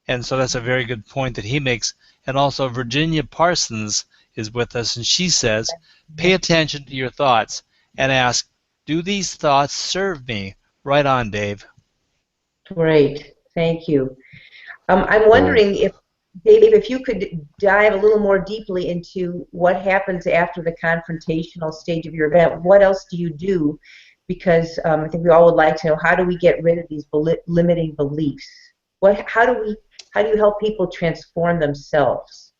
Speaker 2: And so that's a very good point that he makes. And also Virginia Parsons is with us, and she says, pay attention to your thoughts and ask, do these thoughts serve me? Right on, Dave.
Speaker 1: Great. Thank you. I'm wondering if, Dave, if you could dive a little more deeply into what happens after the confrontational stage of your event. What else do you do? Because I think we all would like to know, how do we get rid of these limiting beliefs? How do you help people transform themselves?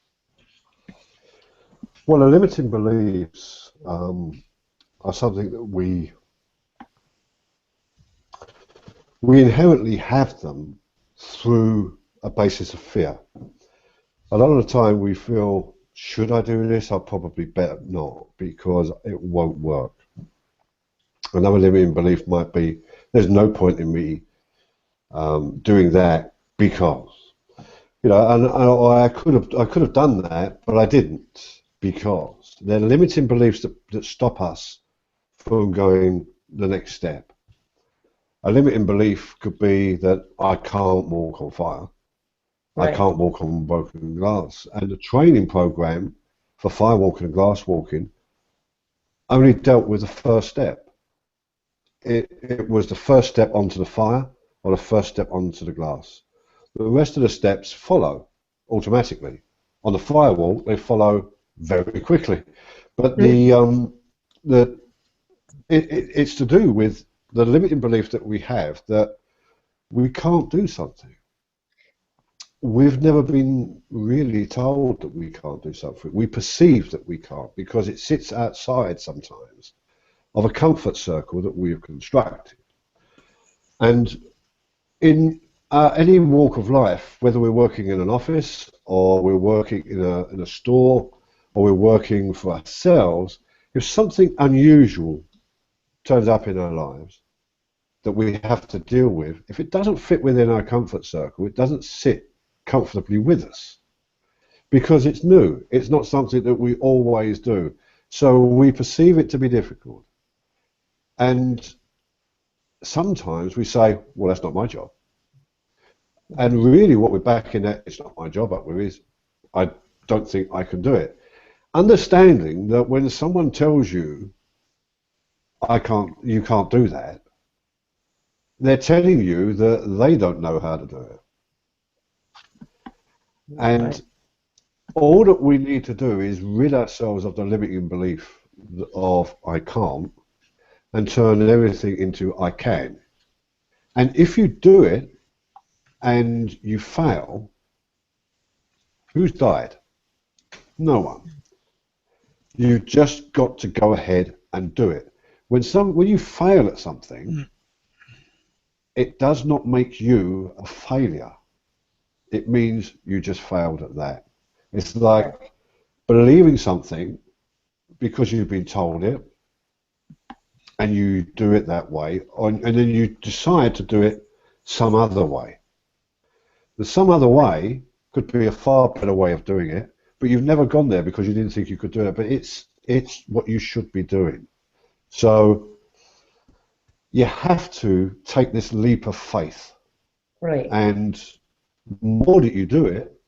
Speaker 3: Well, the limiting beliefs are something that we inherently have them through a basis of fear. A lot of the time we feel, should I do this? I'll probably better not, because it won't work. Another limiting belief might be, there's no point in me doing that because, and I could have done that, but I didn't, because they're limiting beliefs that stop us from going the next step. A limiting belief could be that I can't walk on fire. I
Speaker 1: Right.
Speaker 3: can't walk on broken glass. And the training program for firewalking and glass walking only dealt with the first step. It was the first step onto the fire or the first step onto the glass. The rest of the steps follow automatically. On the firewall, they follow very quickly. But it's to do with the limiting belief that we have that we can't do something. We've never been really told that we can't do something. We perceive that we can't because it sits outside sometimes of a comfort circle that we have constructed. And in any walk of life, whether we're working in an office or we're working in a store or we're working for ourselves, if something unusual turns up in our lives that we have to deal with, if it doesn't fit within our comfort circle, it doesn't sit comfortably with us because it's new. It's not something that we always do. So we perceive it to be difficult. And sometimes we say, well, that's not my job. And really what we're backing at, it's not my job up with is, I don't think I can do it. Understanding that when someone tells you, you can't do that, they're telling you that they don't know how to do it. And all that we need to do is rid ourselves of the limiting belief of I can't and turn everything into I can. And if you do it and you fail, who's died? No one. You've just got to go ahead and do it. When you fail at something, it does not make you a failure. It means you just failed at that. It's like believing something because you've been told it and you do it that way, and then you decide to do it some other way. The some other way could be a far better way of doing it, but you've never gone there because you didn't think you could do it, but it's what you should be doing. So you have to take this leap of faith.
Speaker 1: Right.
Speaker 3: And the more that you do it,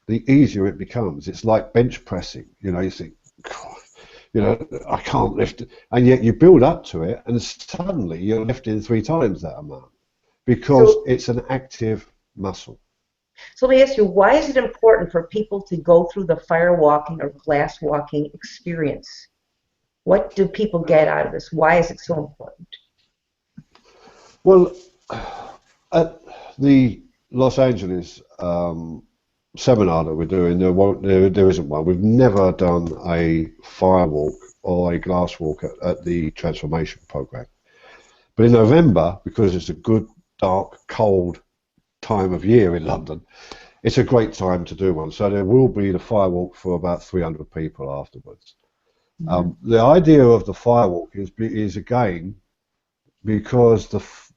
Speaker 3: the easier it becomes. It's like bench pressing. You think, God, I can't lift it. And yet you build up to it, and suddenly you're lifting 3 times that amount because it's an active muscle.
Speaker 1: So let me ask you, why is it important for people to go through the fire walking or glass walking experience? What do people get out of this? Why is it so important?
Speaker 3: Well, at the Los Angeles seminar that we're doing, there isn't one. We've never done a fire walk or a glass walk at the Transformation program. But in November, because it's a good, dark, cold time of year in London, it's a great time to do one. So there will be the fire walk for about 300 people afterwards. The idea of the fire walk is again, because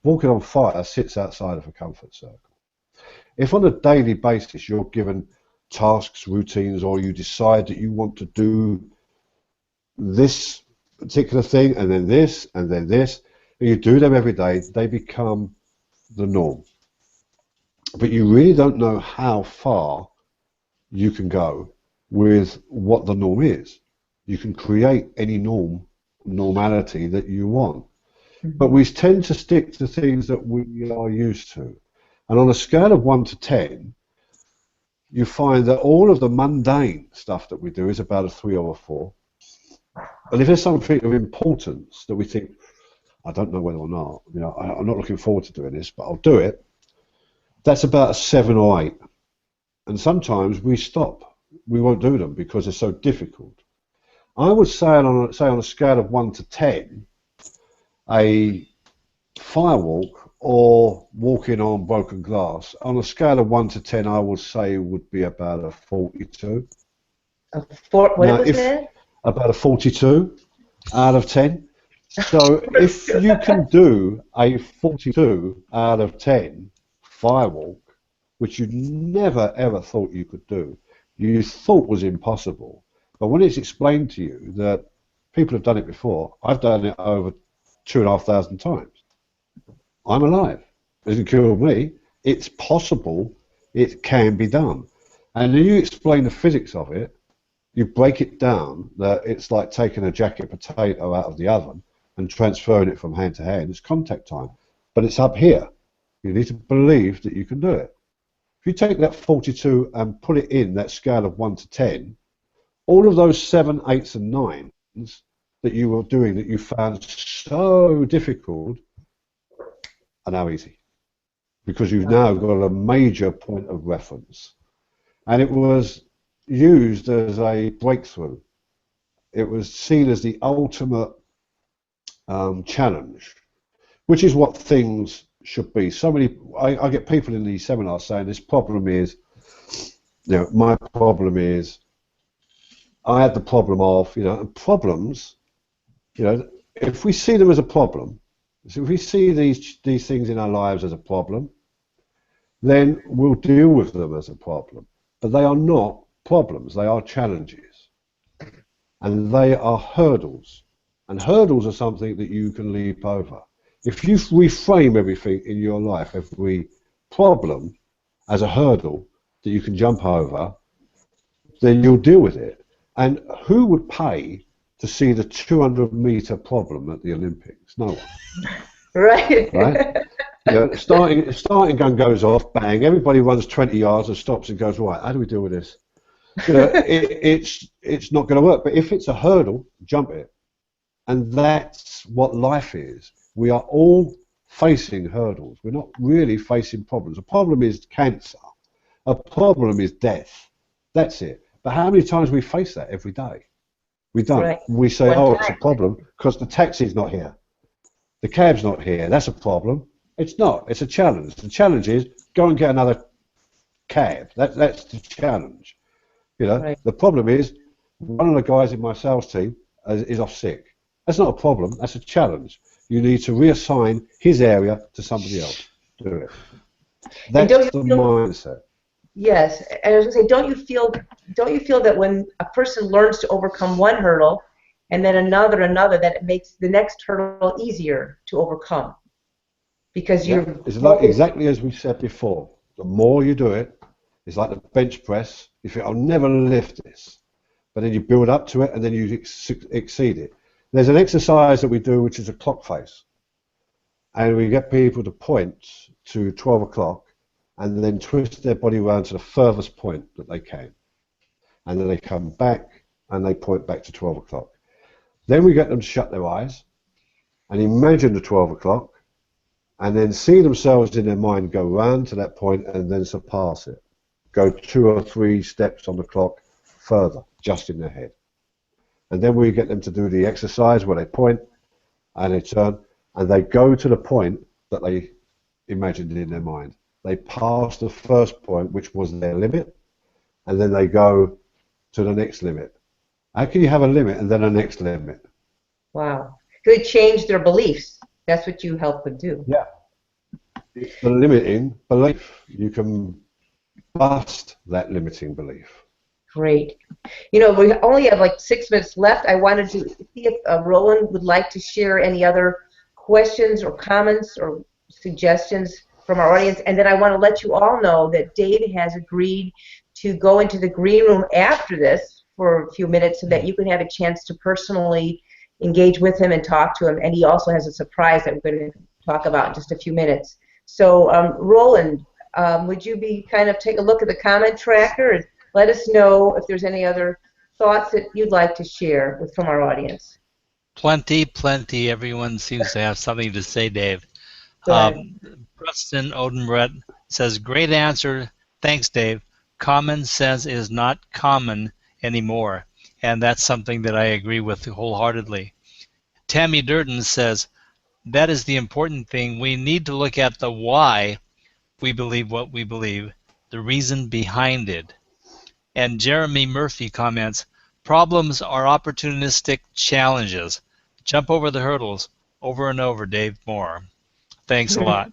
Speaker 3: walking on fire sits outside of a comfort circle. If on a daily basis you're given tasks, routines, or you decide that you want to do this particular thing, and then this, and then this, and you do them every day, they become the norm. But you really don't know how far you can go with what the norm is. You can create any normality that you want. But we tend to stick to things that we are used to. And on a scale of 1 to 10, you find that all of the mundane stuff that we do is about a 3 or a 4. And if there's something of importance that we think, I don't know whether or not, I'm not looking forward to doing this, but I'll do it, that's about a 7 or 8. And sometimes we stop. We won't do them because they're so difficult. I would say on a scale of 1 to 10, a fire walk or walking on broken glass, on a scale of 1 to 10, I would say would be about a 42.
Speaker 1: What was it?
Speaker 3: About a 42 out of 10. So if you can do a 42 out of 10 fire walk, which you never ever thought you could do, you thought was impossible, but when it's explained to you that people have done it before, I've done it over 2,500 times. I'm alive. It hasn't killed me. It's possible it can be done. And then you explain the physics of it, you break it down, that it's like taking a jacket potato out of the oven and transferring it from hand to hand. It's contact time, but it's up here. You need to believe that you can do it. If you take that 42 and put it in that scale of 1 to 10, all of those 7, 8s and 9s that you were doing that you found so difficult are now easy, because you've now got a major point of reference. And it was used as a breakthrough. It was seen as the ultimate challenge, which is what things should be. So many, I get people in these seminars saying this problem is, my problem is, I had the problem of, and problems, if we see them as a problem, so if we see these things in our lives as a problem, then we'll deal with them as a problem. But they are not problems, they are challenges. And they are hurdles. And hurdles are something that you can leap over. If you reframe everything in your life, every problem, as a hurdle that you can jump over, then you'll deal with it. And who would pay to see the 200-meter problem at the Olympics? No one.
Speaker 1: Right.
Speaker 3: Right? Starting gun goes off, bang, everybody runs 20 yards and stops and goes, right, how do we deal with this? It's not going to work. But if it's a hurdle, jump it. And that's what life is. We are all facing hurdles. We're not really facing problems. A problem is cancer. A problem is death. That's it. But how many times we face that every day? We don't.
Speaker 1: Right.
Speaker 3: We say, it's a problem because the taxi's not here. The cab's not here. That's a problem. It's not. It's a challenge. The challenge is go and get another cab. That's the challenge.
Speaker 1: Right.
Speaker 3: The problem is one of the guys in my sales team is off sick. That's not a problem. That's a challenge. You need to reassign his area to somebody else. Do it. That's the mindset.
Speaker 1: Yes, and I was going to say, don't you feel that when a person learns to overcome one hurdle and then another, that it makes the next hurdle easier to overcome? Because
Speaker 3: it's like exactly as we said before. The more you do it, it's like the bench press. You think, I'll never lift this, but then you build up to it and then you exceed it. There's an exercise that we do which is a clock face, and we get people to point to 12 o'clock and then twist their body around to the furthest point that they can, and then they come back and they point back to 12 o'clock. Then we get them to shut their eyes and imagine the 12 o'clock and then see themselves in their mind go round to that point and then surpass it. Go 2 or 3 steps on the clock further, just in their head. And then we get them to do the exercise where they point and they turn and they go to the point that they imagined in their mind. They pass the first point, which was their limit, and then they go to the next limit. How can you have a limit and then a next limit?
Speaker 1: Wow. Could change their beliefs. That's what you help them do.
Speaker 3: Yeah. It's the limiting belief. You can bust that limiting belief.
Speaker 1: Great. We only have like 6 minutes left. I wanted to see if Roland would like to share any other questions or comments or suggestions from our audience. And then I want to let you all know that Dave has agreed to go into the green room after this for a few minutes so that you can have a chance to personally engage with him and talk to him. And he also has a surprise that we're going to talk about in just a few minutes. So, Roland, would you be kind of take a look at the comment tracker and let us know if there's any other thoughts that you'd like to share from our audience?
Speaker 2: Plenty. Everyone seems to have something to say, Dave. Preston Odenbrett says, great answer. Thanks, Dave. Common sense is not common anymore, and that's something that I agree with wholeheartedly. Tammy Durden says, that is the important thing. We need to look at the why we believe what we believe, the reason behind it. And Jeremy Murphy comments, problems are opportunistic challenges. Jump over the hurdles over and over, Dave Moore. Thanks a lot.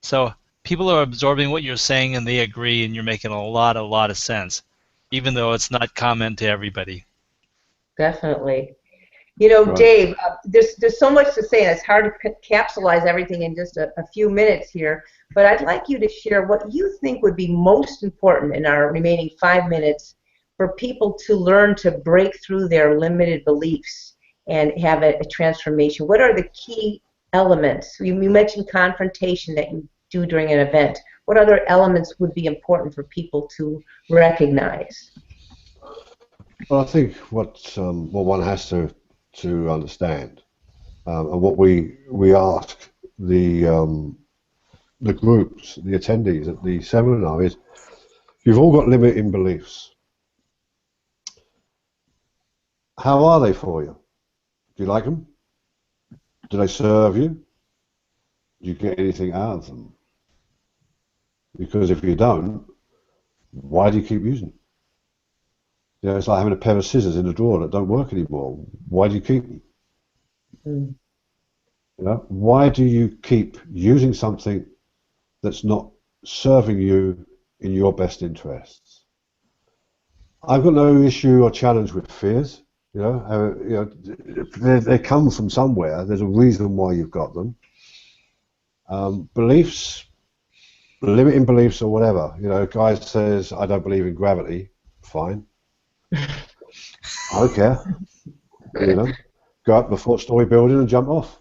Speaker 2: So people are absorbing what you're saying and they agree, and you're making a lot of sense, even though it's not common to everybody.
Speaker 1: Definitely. You know,
Speaker 3: Right.
Speaker 1: Dave, there's so much to say, and it's hard to capsulize everything in just a few minutes here. But I'd like you to share what you think would be most important in our remaining 5 minutes for people to learn to break through their limited beliefs and have a transformation. What are the key elements? You mentioned confrontation that you do during an event. What other elements would be important for people to recognize?
Speaker 3: Well, I think what one has to understand, and what we ask the groups, the attendees at the seminar is, you've all got limiting beliefs. How are they for you? Do you like them? Do they serve you? Do you get anything out of them? Because if you don't, why do you keep using them? You know, it's like having a pair of scissors in a drawer that don't work anymore. Why do you keep them?
Speaker 1: Mm.
Speaker 3: You know, why do you keep using something that's not serving you in your best interests? I've got no issue or challenge with fears. They come from somewhere. There's a reason why you've got them. Beliefs, limiting beliefs or whatever. You know, a guy says, I don't believe in gravity. Fine. I don't care. You know, go up the 4-story building and jump off.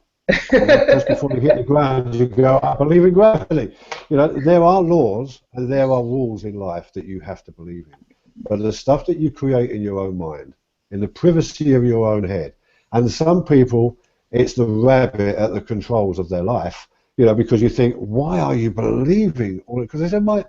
Speaker 3: You know, just before you hit the ground, you go, I believe in gravity. You know, there are laws and there are rules in life that you have to believe in. But the stuff that you create in your own mind, in the privacy of your own head, and some people, it's the rabbit at the controls of their life, you know, because you think, why are you believing all it? Because they said, my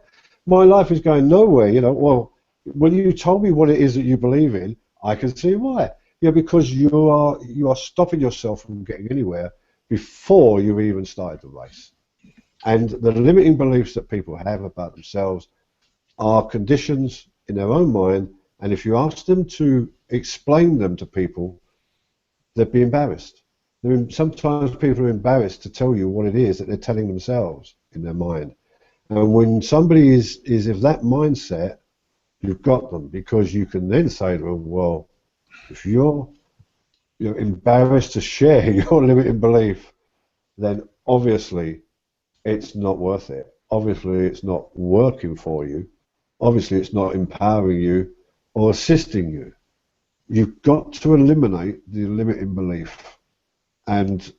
Speaker 3: life is going nowhere, you know. Well, when you told me what it is that you believe in, I can see why. Yeah, because you are stopping yourself from getting anywhere before you've even started the race. And the limiting beliefs that people have about themselves are conditions in their own mind, and if you ask them to explain them to people, they'd be embarrassed. Sometimes people are embarrassed to tell you what it is that they're telling themselves in their mind. And when somebody is of that mindset, you've got them, because you can then say to them, well, if you're embarrassed to share your limiting belief, then obviously it's not worth it. Obviously it's not working for you. Obviously it's not empowering you or assisting you. You've got to eliminate the limiting belief. And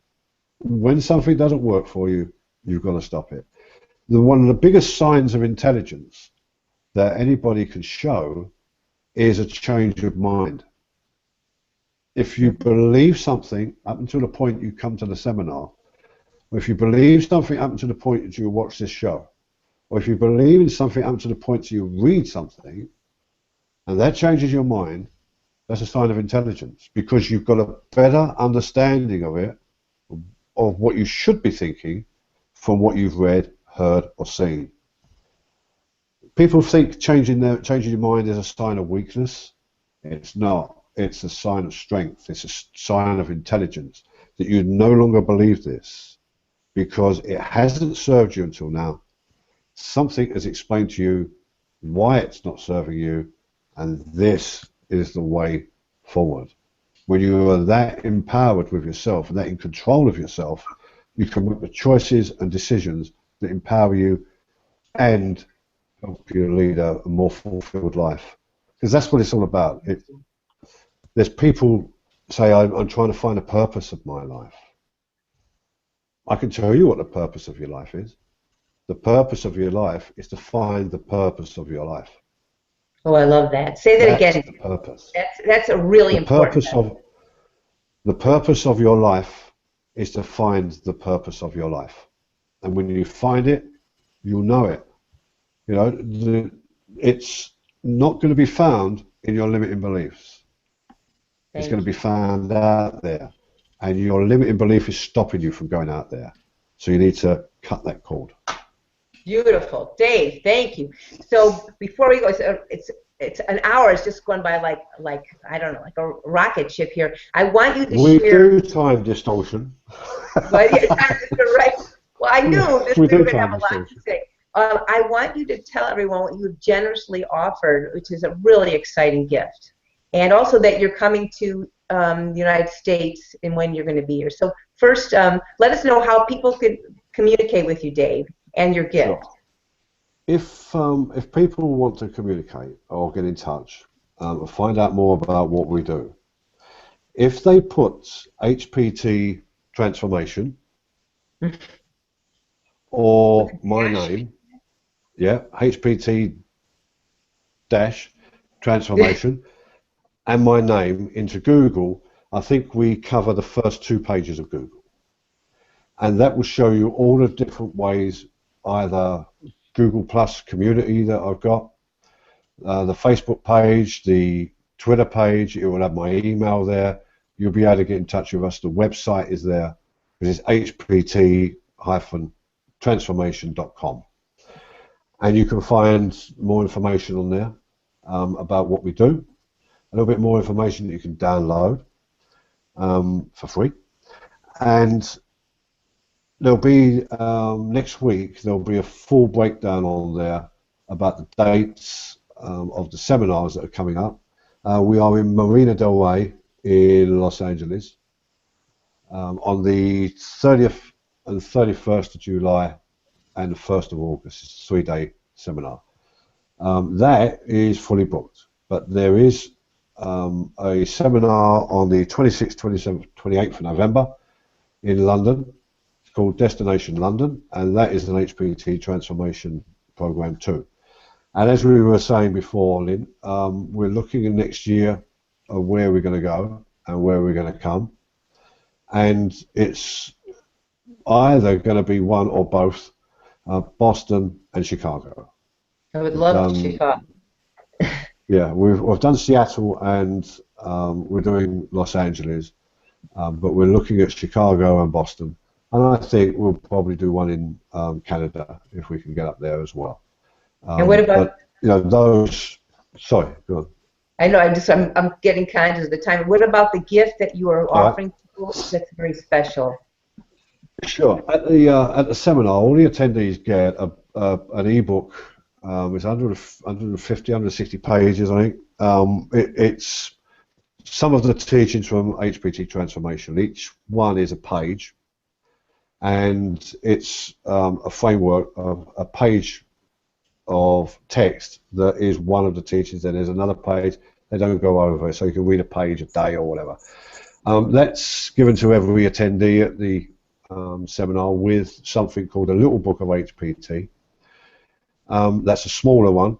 Speaker 3: when something doesn't work for you, you've got to stop it. One of the biggest signs of intelligence that anybody can show is a change of mind. If you believe something up until the point you come to the seminar, or if you believe something up until the point that you watch this show, or if you believe in something up to the point that you read something, and that changes your mind, that's a sign of intelligence, because you've got a better understanding of it, of what you should be thinking, from what you've read, heard, or seen. People think changing your mind is a sign of weakness. It's not. It's a sign of strength. It's a sign of intelligence, that you no longer believe this because it hasn't served you until now. Something has explained to you why it's not serving you, and this is the way forward. When you are that empowered with yourself and that in control of yourself, you can make the choices and decisions that empower you and help you lead a more fulfilled life. Because that's what it's all about. There's people say, I'm trying to find a purpose of my life. I can tell you what the purpose of your life is. The purpose of your life is to find the purpose of your life.
Speaker 1: Oh, I love that. Say that
Speaker 3: That's
Speaker 1: again.
Speaker 3: the purpose.
Speaker 1: That's a really important.
Speaker 3: The purpose of your life is to find the purpose of your life. And when you find it, you'll know it. You know, it's not going to be found in your limiting beliefs. It's going to be found out there. And your limiting belief is stopping you from going out there. So you need to cut that cord.
Speaker 1: Beautiful. Dave, thank you. So before we go, it's an hour has just gone by like I don't know, like a rocket ship here. I want you to share.
Speaker 3: We do time distortion.
Speaker 1: But yeah, right. Well, I knew we were going to have a lot to say. I want you to tell everyone what you've generously offered, which is a really exciting gift, and also that you're coming to the United States and when you're going to be here. So first, let us know how people could communicate with you, Dave, and your gift.
Speaker 3: Sure. If people want to communicate or get in touch or find out more about what we do, if they put HPT Transformation or my name, yeah, HPT dash Transformation, and my name into Google, I think we cover the first 2 pages of Google. And that will show you all the different ways, either Google Plus community that I've got, the Facebook page, the Twitter page, it will have my email there. You'll be able to get in touch with us. The website is there, which is hpt-transformation.com. And you can find more information on there about what we do. A little bit more information that you can download for free. And there'll be, next week, there'll be a full breakdown on there about the dates of the seminars that are coming up. We are in Marina del Rey in Los Angeles on the 30th and 31st of July and the 1st of August. It's a 3-day seminar. That is fully booked, but there is a seminar on the 26th, 27th, 28th of November in London. It's called Destination London, and that is an HPT transformation program too. And as we were saying before, Lynn, we're looking in next year of where we're going to go and where we're going to come. And it's either going to be one or both, Boston and Chicago.
Speaker 1: I would love Chicago.
Speaker 3: Yeah, we've done Seattle and we're doing Los Angeles, but we're looking at Chicago and Boston. And I think we'll probably do one in Canada if we can get up there as well.
Speaker 1: And what about?
Speaker 3: But, you know, those. Sorry, go on.
Speaker 1: I know. I'm getting conscious of the time. What about the gift that you are offering people? That's very special.
Speaker 3: Sure. At the seminar, all the attendees get an ebook. It's 150, 160 pages, I think. It's some of the teachings from HPT Transformation. Each one is a page, and it's a framework of a page of text that is one of the teachings. Then there's another page. They don't go over, so you can read a page a day or whatever. That's given to every attendee at the seminar with something called a little book of HPT. That's a smaller one.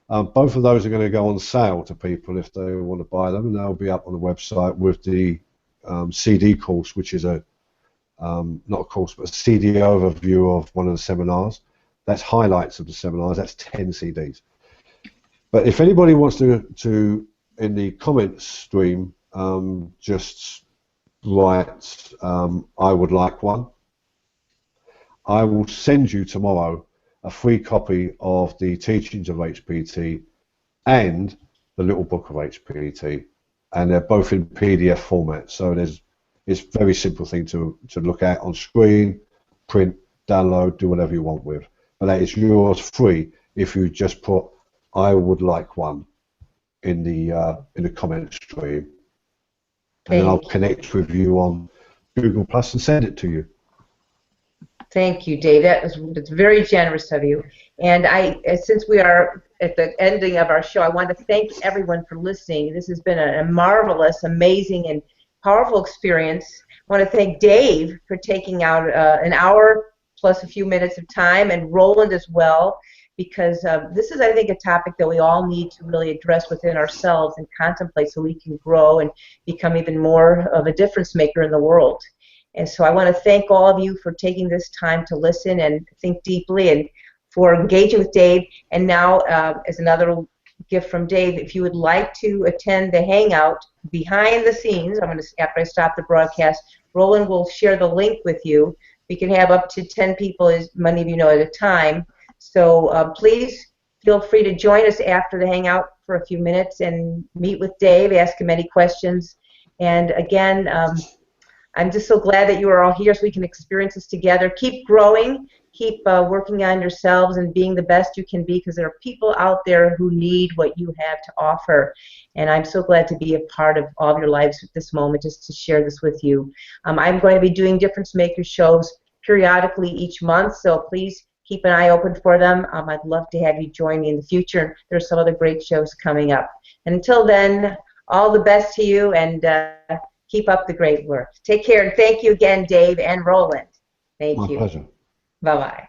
Speaker 3: Both of those are going to go on sale to people if they want to buy them, and they'll be up on the website with the CD course, which is not a course, but a CD overview of one of the seminars. That's highlights of the seminars. That's 10 CDs. But if anybody wants to in the comments stream, just write, I would like one. I will send you tomorrow a free copy of the teachings of HPT and the little book of HPT, and they're both in PDF format. So it's a very simple thing to look at on screen, print, download, do whatever you want with. But that is yours free if you just put I would like one in the comment stream, and then I'll connect with you on Google Plus and send it to you.
Speaker 1: Thank you, Dave. That's very generous of you. And since we are at the ending of our show, I want to thank everyone for listening. This has been a marvelous, amazing, and powerful experience. I want to thank Dave for taking out an hour plus a few minutes of time, and Roland as well, because this is, I think, a topic that we all need to really address within ourselves and contemplate so we can grow and become even more of a difference maker in the world. And so I want to thank all of you for taking this time to listen and think deeply, and for engaging with Dave. And now, as another gift from Dave, if you would like to attend the Hangout behind the scenes, after I stop the broadcast, Roland will share the link with you. We can have up to 10 people, as many of you know, at a time. So please feel free to join us after the Hangout for a few minutes and meet with Dave, ask him any questions. And again, I'm just so glad that you are all here so we can experience this together. Keep growing, keep working on yourselves and being the best you can be, because there are people out there who need what you have to offer. And I'm so glad to be a part of all of your lives at this moment, just to share this with you. I'm going to be doing Difference Maker shows periodically each month, so please keep an eye open for them. I'd love to have you join me in the future. There's some other great shows coming up. And until then, all the best to you, and keep up the great work. Take care, and thank you again, Dave and Roland. Thank
Speaker 3: My
Speaker 1: you.
Speaker 3: pleasure.
Speaker 1: Bye-bye.